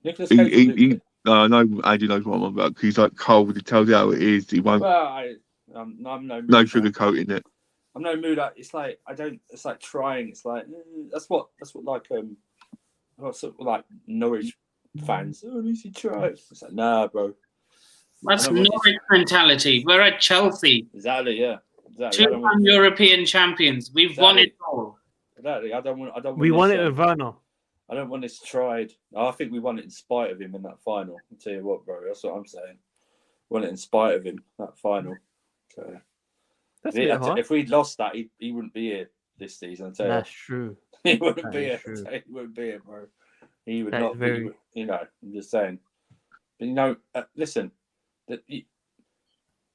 Nicolas Cage. I know Andrew knows what I'm about because he's like cold. He tells you how it is. He won't. Well, I'm no sugarcoating it. I'm no mood. It's like It's like trying. It's like that's what like Norwich fans. Oh, at least he tried. It's like nah, bro. That's Norwich mentality. We're at Chelsea. Exactly. Yeah. Exactly. 2-time European champions. We've won it all. Exactly. I don't want. We won it with Werner. I don't want this tried. I think we won it in spite of him in that final. I'll tell you what, bro. That's what I'm saying. Won it in spite of him, that final. So, if we'd lost that, he wouldn't be here this season. I'll tell you. That's true. He wouldn't be here. He wouldn't be here, bro. He would not be. I'm just saying. But listen, that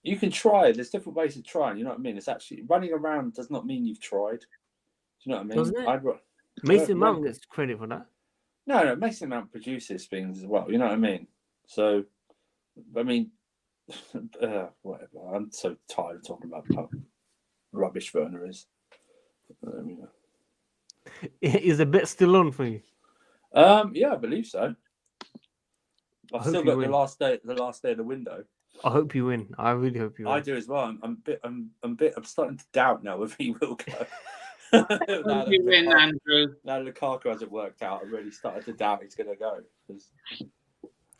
you can try. There's different ways of trying. You know what I mean? It's actually running around does not mean you've tried. Do you know what I mean? Doesn't it? Mason Mount gets credit for that. No, Mason Mount produces things as well. You know what I mean? So, I mean, whatever. I'm so tired of talking about how rubbish Werner is. Is the bet still on for you? Yeah, I believe so. I've still got the last day of the window. I hope you win. I really hope you win. I do as well. I'm starting to doubt now if he will go. Now you win, Andrew. Now Lukaku hasn't worked out, I really started to doubt he's going to go.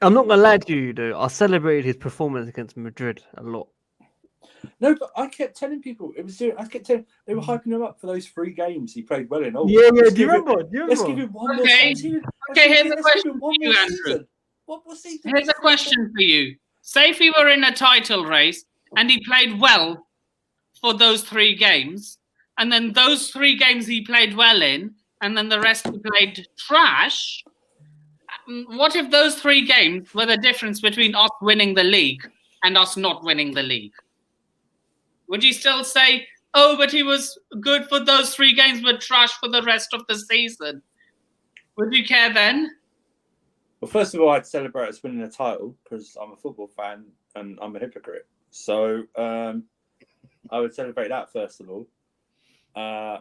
I'm not going to lie to you, though. I celebrated his performance against Madrid a lot. No, but I kept telling people they were hyping him up for those 3 games he played well in. Do you remember? Let's give him one more season. Okay, here's a question for you, Andrew. Here's a question for you. Say if he were in a title race and he played well for those 3 games, and then those 3 games he played well in, and then the rest he played trash. What if those 3 games were the difference between us winning the league and us not winning the league? Would you still say, oh, but he was good for those 3 games, but trash for the rest of the season? Would you care then? Well, first of all, I'd celebrate us winning a title because I'm a football fan and I'm a hypocrite. So I would celebrate that first of all. I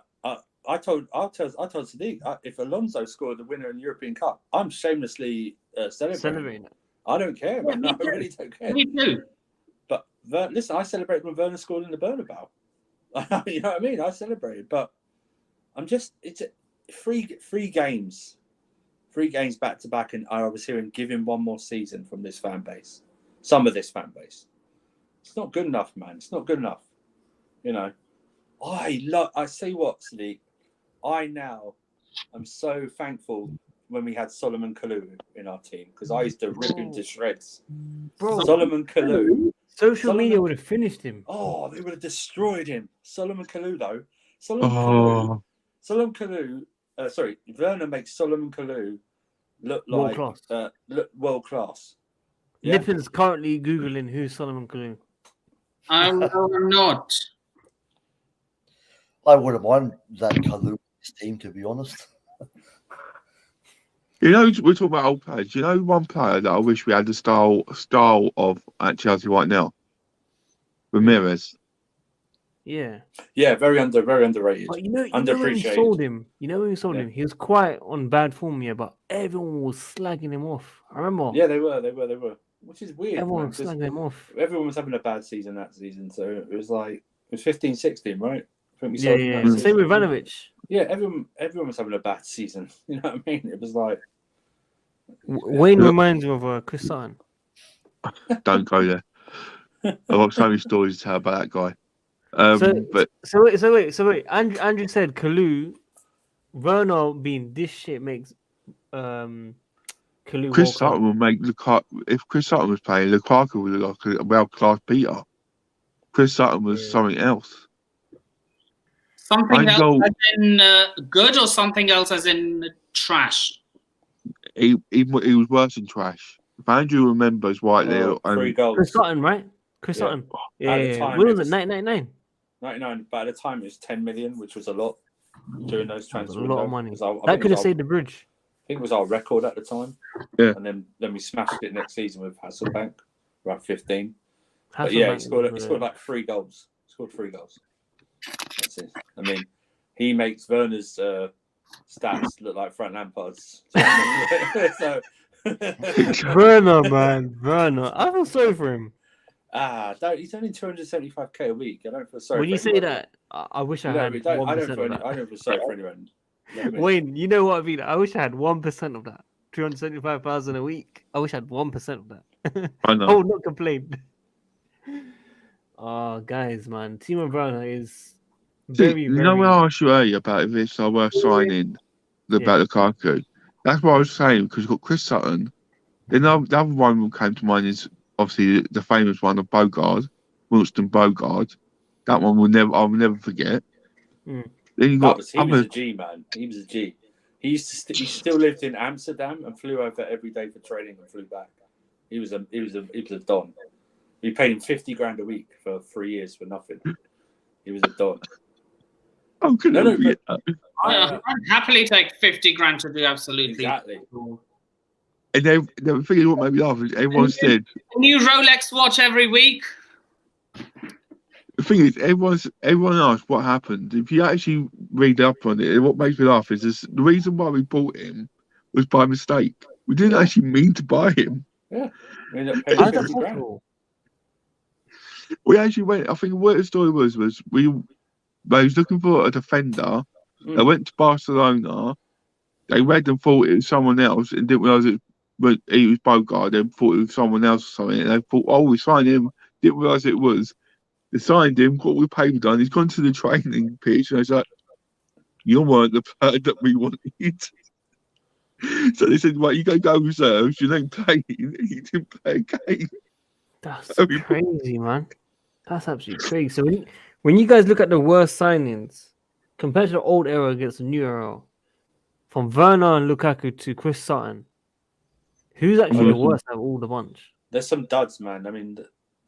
told Sadiq if Alonso scored the winner in the European Cup, I'm shamelessly celebrating. I don't care, man. I really don't care. Me too. But listen, I celebrated when Werner scored in the Bernabeu. You know what I mean? I celebrated, but it's three games back to back, and I was hearing give him one more season from this fan base. Some of this fan base. It's not good enough, man. It's not good enough. You know, I say what, Sadiq, I now am so thankful when we had Solomon Kalou in our team because I used to rip him to shreds. Bro, Solomon Kalou. Social media would have finished him. Oh, they would have destroyed him. Solomon Kalou, though. Werner makes Solomon Kalou look like world class. Yeah? Nippin's currently Googling who's Solomon Kalou. I'm not. I wouldn't mind that Kalou team, to be honest. You know, we're talking about old players. You know, one player that I wish we had the style of at Chelsea right now, Ramirez. Yeah. Yeah, very underrated. But you know when we underappreciated. sold him, him, he was quite on bad form, yeah, but everyone was slagging him off. I remember. Yeah, they were. Which is weird. Everyone man, was slagging him off. Everyone was having a bad season that season, so it was 15-16, right? I think we Yeah, sold yeah. him that Same with season. Ivanovic. Yeah, everyone was having a bad season. You know what I mean? It was like Wayne reminds me of Chris Sutton. Don't go there. I've got so many stories to tell about that guy. So wait. Andrew said Kalou, Werner being this shit makes Kalou. Chris Sutton will make Lukaku. If Chris Sutton was playing, Lukaku would look like a well-class beater. Chris Sutton was something else. Something else as in good or something else as in trash? He was worse than trash. If Andrew remembers rightly, 3 goals. Chris Sutton, right? Chris Sutton. At the time, When was it? 1999. 99, but at the time it was 10 million, which was a lot during those transfer A lot of money. windows. That could have saved the bridge. I think it was our record at the time. Yeah. And then we smashed it next season with Hasselbank, around 15. But Hasselbank yeah, he scored like 3 goals. Scored 3 goals. That's it. I mean, he makes Werner's stats look like Frank Lampard's. So Werner, man, Werner. I feel sorry for him. he's only 275k a week. I don't feel sorry. When you say that, I wish I had 1% of that. I don't feel sorry for anyone. You know what I mean? Wayne, you know what I mean? I wish I had 1% of that. 275,000 a week. I wish I had 1% of that. I know. I would not complain. Oh, guys, man, Timo Werner is very. You know when I asked you earlier about if it's worth signing about Lukaku? That's what I was saying because you've got Chris Sutton. Then the other one that came to mind is obviously the famous one of Bogard, Winston Bogard. That one I will never forget. Mm. Then you got he was a G, man. He was a G. He still lived in Amsterdam and flew over every day for training and flew back. He was a don. We paid him 50 grand a week for 3 years for nothing. He was a don. Oh, I'd happily take 50 grand to do absolutely. Exactly. And the thing is what made me laugh is everyone said A new Rolex watch every week. the thing is everyone asked what happened. If you actually read up on it, what makes me laugh is this, the reason why we bought him was by mistake. We didn't actually mean to buy him. Yeah. We ended up paying 50 grand. We actually went. I think what the story was we was looking for a defender. They went to Barcelona. They read and thought it was someone else and didn't realise it was Bogard. Then thought it was someone else or something. And they thought, oh, we signed him. Didn't realise it was. They signed him. Got all the paper done. He's gone to the training pitch, and I was like, "You weren't the player that we wanted." So they said, "Right, you go reserves. You don't play." He didn't play a game. That's crazy, man. That's absolutely crazy. So when you guys look at the worst signings compared to the old era against the new era, from Werner and Lukaku to Chris Sutton, who's actually the worst out of all the bunch? There's some duds, man. I mean,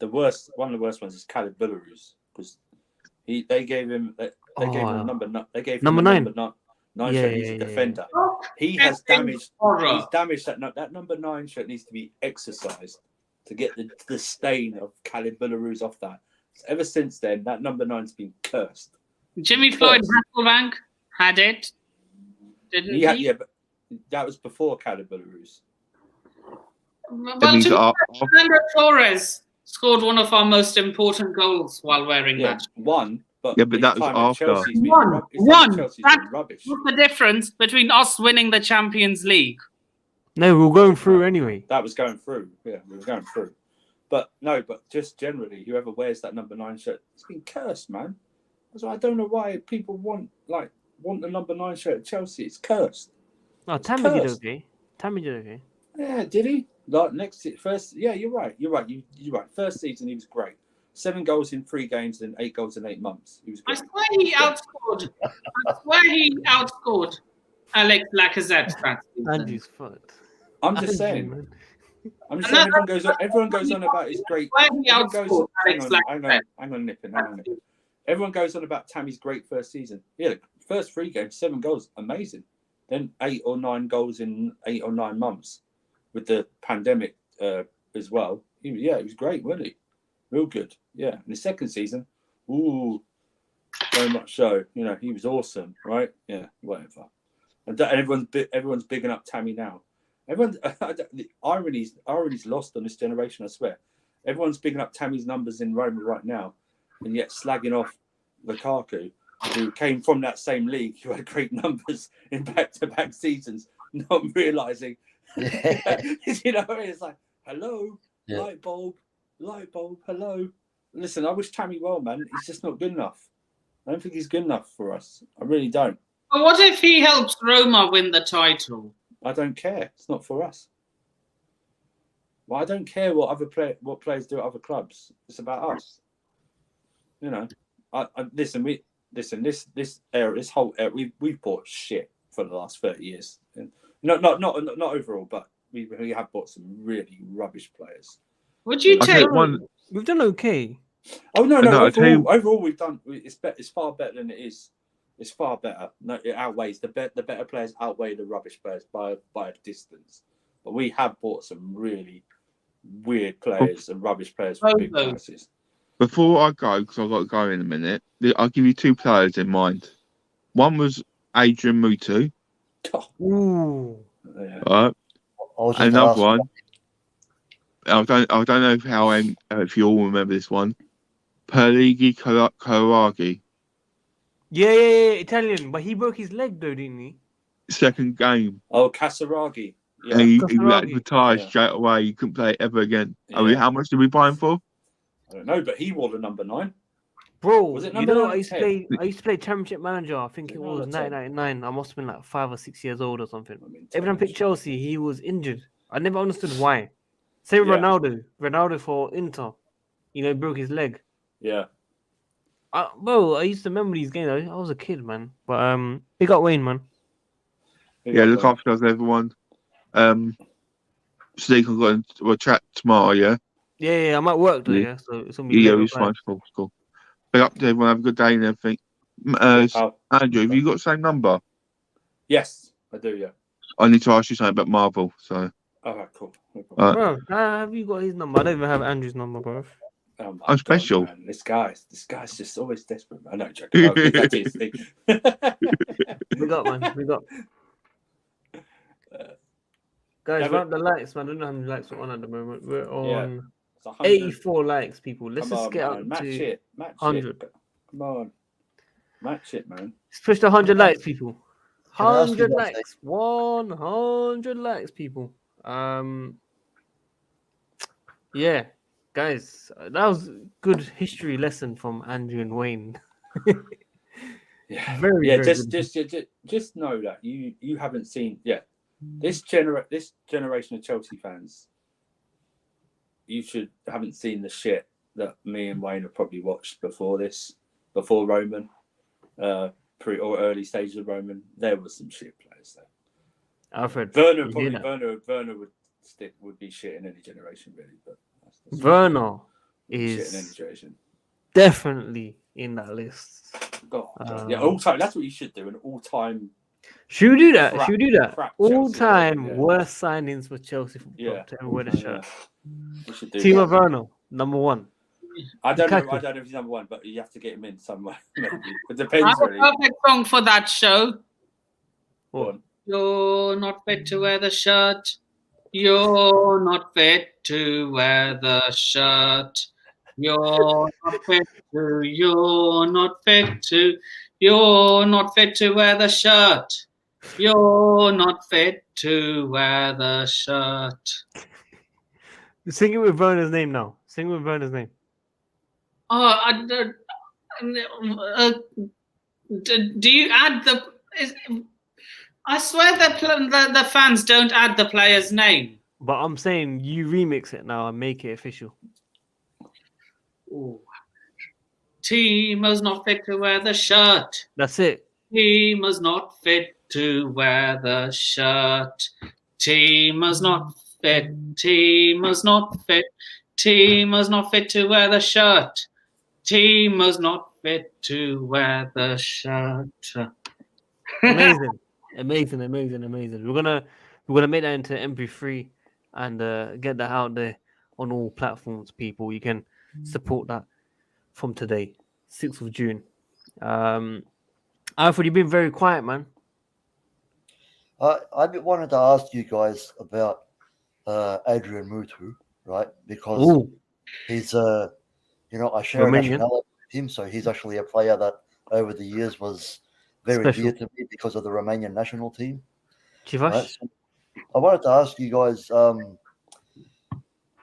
the worst. One of the worst ones is Khalid Belarus because they gave him a number. They gave him number 9. 9 shirt needs a defender. He has damaged. He's damaged that number 9 shirt needs to be exercised to get the stain of Khalid Belarus off that. Ever since then, that number 9's been cursed. Jimmy Floyd Hasselbank had it, didn't he? Yeah, but that was before Khalid Belarus. Well, Fernando Torres scored one of our most important goals while wearing that. One. But that was after. Chelsea's been rubbish. What's the difference between us winning the Champions League? No, we were going through anyway. That was going through. Yeah, we were going through. But just generally, whoever wears that number 9 shirt, it's been cursed, man. So I don't know why people want the number 9 shirt at Chelsea. It's cursed. Oh, Tammy did okay. Yeah, did he? First, yeah, you're right. You're right. First season, he was great. 7 goals in 3 games and 8 goals in 8 months. He was great. I swear he outscored Alex Lacazette that season. Andrew's foot. I'm just saying. Everyone goes on about his great. Hang on, Nippin. Everyone goes on about Tammy's great first season. Yeah, first 3 games, 7 goals, amazing. Then 8 or 9 goals in 8 or 9 months with the pandemic as well. He was great, wasn't he? Real good. Yeah. In the second season, very much so. He was awesome, right? Yeah, whatever. And everyone's bigging up Tammy now. The irony's lost on this generation, I swear. Everyone's bigging up Tammy's numbers in Roma right now, and yet slagging off Lukaku, who came from that same league, who had great numbers in back-to-back seasons, not realising. It's like, hello, light bulb, hello. Listen, I wish Tammy well, man. He's just not good enough. I don't think he's good enough for us. I really don't. But what if he helps Roma win the title? I don't care. It's not for us. Well, I don't care what players do at other clubs. It's about us. This whole era, we've bought shit for the last 30 years. Not overall, but we have bought some really rubbish players. Would you take one? We've done okay. Oh no! Overall, we've done. It's far better than it is. It's far better. No, it outweighs the better players outweigh the rubbish players by a distance. But we have bought some really weird players and rubbish players for big prices. Before I go, because I've got to go in a minute, I'll give you 2 players in mind. One was Adrian Mutu. Ooh. Right. Another one. I don't know if you all remember this one. Pellegrini Karagi. Yeah, Italian, but he broke his leg though, didn't he? Second game. Oh, Casaraghi. Yeah. And he retired straight away. He couldn't play it ever again. Yeah. How much did we buy him for? I don't know, but he wore the number 9. Bro, was it number 9? I used to play Championship Manager. I think it was 1999. I must have been like 5 or 6 years old or something. Every time I picked Chelsea, he was injured. I never understood why. Same with Ronaldo for Inter. Broke his leg. Yeah. Bro, I used to remember these games. I was a kid, man. But big up Wayne, man. Look after us, everyone. Sneak and got a chat tomorrow, yeah? Yeah, I'm at work though, yeah. So it's gonna be it's fine. Cool. Big up to everyone. Have a good day and everything. Andrew, have you got the same number? Yes, I do, yeah. I need to ask you something about Marvel, so. All right, cool. No bro, have you got his number? I don't even have Andrew's number, bro. I'm special. God, this guy's just always desperate. I know, joking. That's his thing. We got, man. We got. Guys, ramp the likes, man. I don't know how many likes we're on at the moment. We're on 84 likes, people. Let's just get up to 100. Come on. Match it, man. Let's push the 100 likes, people. 100 likes. 100 likes, people. Yeah, guys, that was a good history lesson from Andrew and Wayne. Very just know that you haven't seen this generation of Chelsea fans. You haven't seen the shit that me and Wayne have probably watched before Roman, or early stages of Roman. There was some shit players there. Alfred Werner would be shit in any generation, really. But Werner is definitely in that list. All time. That's what you should do. An all-time Should we do that? Crap- Should we do that? crap All Chelsea, time yeah. worst signings for Chelsea Football Yeah. Club to ever wear the shirt. We should do Timo that. Werner, number one. I don't know Lukaku. if he's number one, but you have to get him in somewhere. Maybe. It I depends have a really. perfect song for that show. Go on. You're not fit to wear the shirt. You're not fit to wear the shirt. You're not fit to. You're not fit to. You're not fit to wear the shirt. You're not fit to wear the shirt. Sing it with Werner's name now. Sing it with Werner's name. Oh, do you add the? I swear the fans don't add the player's name. But I'm saying you remix it now and make it official. Ooh. Timo's not fit to wear the shirt. That's it. Timo's not fit to wear the shirt. Timo's not fit. Timo's not fit. Timo's not fit to wear the shirt. Timo's not fit to wear the shirt. Amazing. Amazing. We're gonna make that into MP3 and get that out there on all platforms, people. You can support that from today, 6th of June. Alfred, you've been very quiet, man. I wanted to ask you guys about Adrian Mutu, right? Because he's I share a Romanian. nationality with him, so he's actually a player that over the years was very Special. dear to me because of the Romanian national team. Chivas? Right? So I wanted to ask you guys,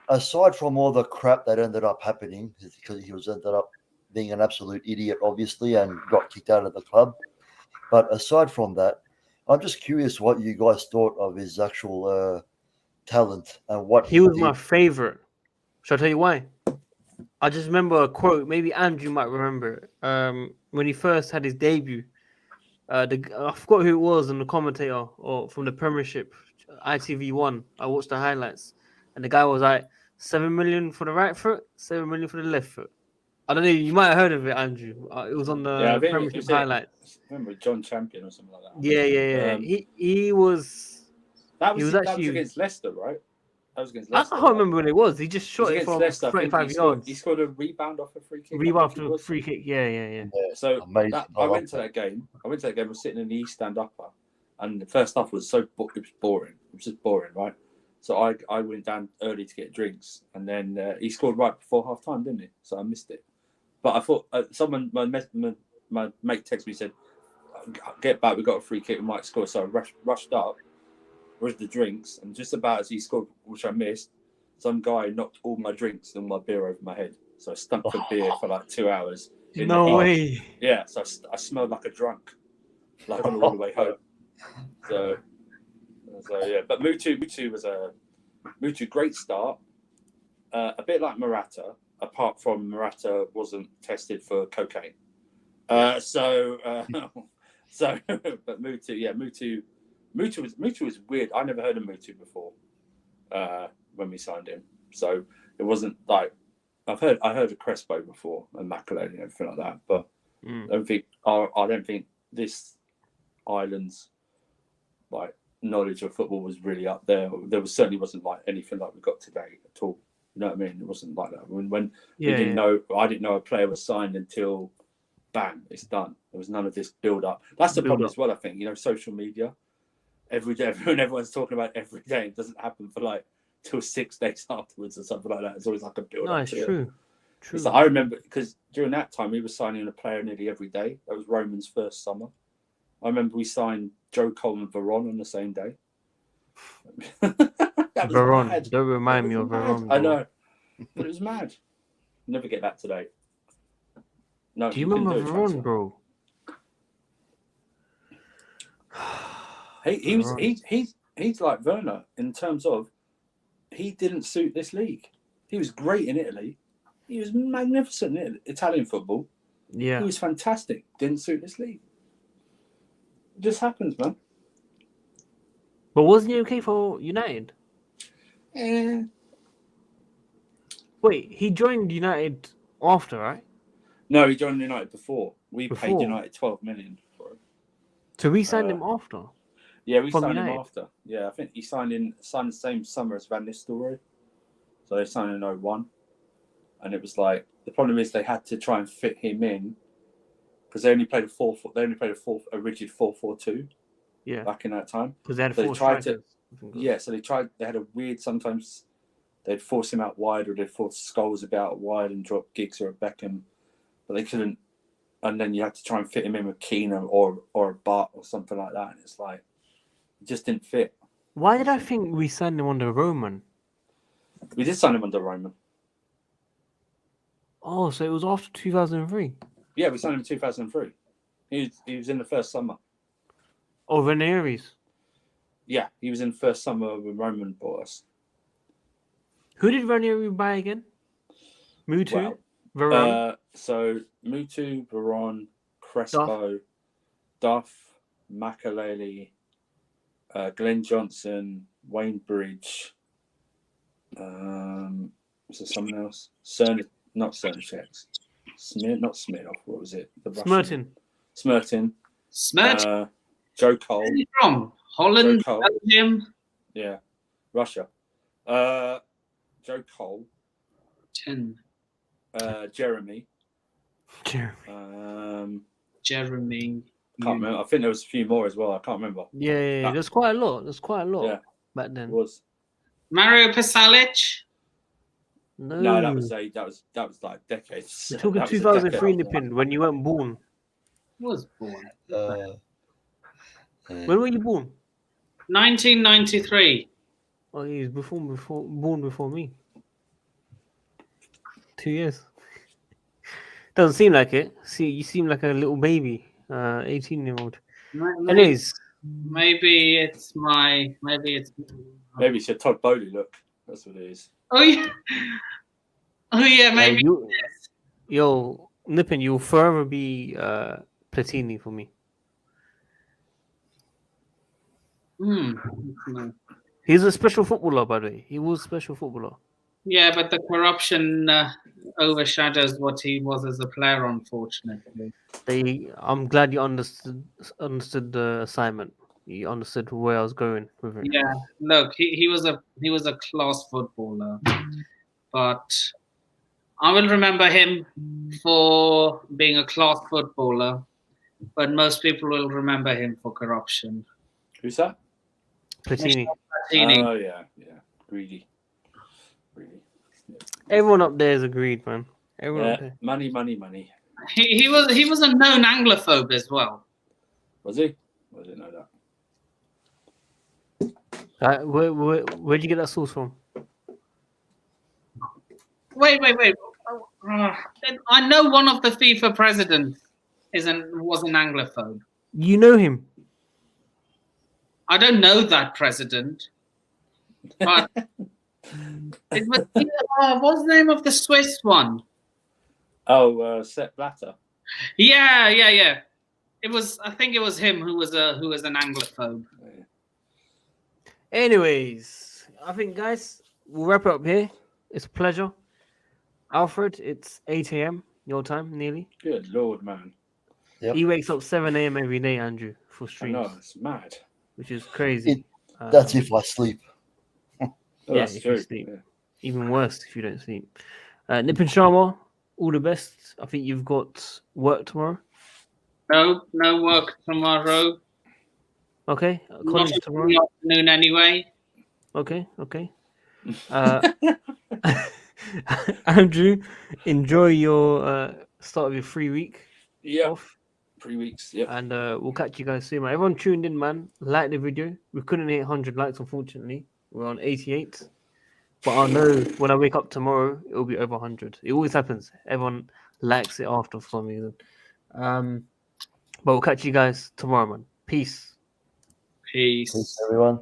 aside from all the crap that ended up happening, because he was ended up being an absolute idiot, obviously, and got kicked out of the club. But aside from that, I'm just curious what you guys thought of his actual talent and what He was did. my favorite. Shall I tell you why? I just remember a quote. Maybe Andrew might remember it. When he first had his debut. I forgot who it was and the commentator or from the Premiership, ITV1. I watched the highlights, and the guy was like 7 million for the right foot, 7 million for the left foot. I don't know. You might have heard of it, Andrew. It was on the Premiership highlights. Remember John Champion or something like that? Yeah. He was. That he was actually against Leicester, right? That was against I Leicester. can't remember when it was. He just shot it against from Leicester, 35 yards. He scored a rebound off a free kick. Rebound after a free kick. Yeah. So Amazing. I went to that game. I was sitting in the East Stand upper, and the first half was it was boring. It was just boring, right? So I went down early to get drinks, and then he scored right before half time, didn't he? So I missed it. But I thought my mate texted me, said, "Get back, we got a free kick, we might score." So I rushed up with the drinks, and just about as he scored, which I missed, some guy knocked all my drinks and my beer over my head. So I stunk for beer for like 2 hours. No way. Yeah, so I smelled like a drunk, like on all the way home. So yeah, but Mutu was a great start. A bit like Morata, apart from Morata wasn't tested for cocaine. But Mutu was weird. I never heard of Mutu before when we signed him. So it wasn't like I heard of Crespo before and Makaleli and everything like that. But I don't think this island's like knowledge of football was really up there. Certainly wasn't like anything like we got today at all. You know what I mean? It wasn't like that. When we didn't know, I didn't know a player was signed until bang, it's done. There was none of this build up. That's the problem as well, I think. Social media. Every day, everyone's talking about every day. It doesn't happen for like till 6 days afterwards or something like that. It's always like a build up. No, it's true. It's like, I remember because during that time we were signing a player nearly every day. That was Roman's first summer. I remember we signed Joe Cole and Veron on the same day. Veron, don't remind me of Veron. I know, but it was mad. Never get that today. No, do you remember Veron, bro? He's like Werner in terms of he didn't suit this league. He was great in Italy. He was magnificent in Italian football. Yeah, he was fantastic. Didn't suit this league. It just happens, man. But wasn't he okay for United? Yeah. Wait, he joined United after, right? No, he joined United before. We paid United 12 million for him. So we signed him after. Yeah, we From signed him United? after. Yeah, I think he signed the same summer as Van Nistelrooy. So they signed in 01. And it was like, the problem is they had to try and fit him in because they only played a rigid 4-4-2 Yeah, back in that time. because they had So they 4 tried strikers. to, they had a weird, sometimes they'd force him out wide or they'd force Scholes about wide and drop Giggs or a Beckham, but they couldn't. And then you had to try and fit him in with Keane or a Bart or something like that. And it's like, it just didn't fit. Why did I think we signed him under Roman? We did sign him under Roman. Oh, so it was after 2003. Yeah, we signed him in 2003. He was in the first summer. Oh, Enquiries. Yeah, he was in the first summer when Roman bought us. Who did Ranieri buy again? Mutu? Well, Varane? So Mutu, Varane, Crespo, Duff, Makaleli, Glenn Johnson, Wayne Bridge. Was there someone else? Not Cernacek. Not Smirnoff. What was it? The Russian. Smertin. Smirtin. Joe Cole. Where's he from? Holland, Joe Cole. Belgium. Yeah, Russia. Joe Cole. 10. Jeremy. Jeremy. Can't remember. I think there was a few more as well. I can't remember. Yeah. There's quite a lot. Yeah, back then. it was. Mario Pasalic. No, that was like decades. We're talking That was a 2003 decade. Nippin, when you weren't born. Was born. When were you born? 1993. Oh, he was born before me. 2 years. Doesn't seem like it. See, you seem like a little baby, 18-year-old. Anyways, maybe it's your Todd Bowley look. That's what it is. Oh yeah, maybe. Yo, Nippin, you'll forever be Platini for me. No. He's a special footballer, by the way. He was a special footballer. Yeah, but the corruption overshadows what he was as a player, unfortunately. I'm glad you understood the assignment. You understood where I was going with it. Yeah, look, he was a class footballer, but I will remember him for being a class footballer. But most people will remember him for corruption. Who's that? Platini. Oh yeah, greedy. Yeah. Everyone up there is agreed, man. Everyone up there. Money. He was a known Anglophobe as well. Was he? I didn't know that. Where'd you get that source from? Wait. I know one of the FIFA presidents was an Anglophobe. You know him? I don't know that president, but it was. What's the name of the Swiss one? Oh, Sepp Blatter. Yeah. It was. I think it was him who was an Anglophobe. Anyways, I think, guys, we'll wrap it up here. It's a pleasure. Alfred, it's 8 a.m. your time, nearly. Good Lord, man. Yep. He wakes up 7 a.m. every day, Andrew, for streams. I know, it's mad. Which is crazy. That's if I sleep. That's if true. you sleep. Yeah. Even worse if you don't sleep. Nippin Sharma, all the best. I think you've got work tomorrow. No work tomorrow. Okay. College tomorrow. In the afternoon anyway. Okay. Andrew, enjoy your start of your free week. Off. 3 weeks. Yep. And we'll catch you guys soon, man. Everyone tuned in, man. Like the video. We couldn't hit 100 likes, unfortunately. We're on 88. But I know when I wake up tomorrow, it'll be over 100. It always happens. Everyone likes it after for some reason. But we'll catch you guys tomorrow, man. Peace. Peace, everyone.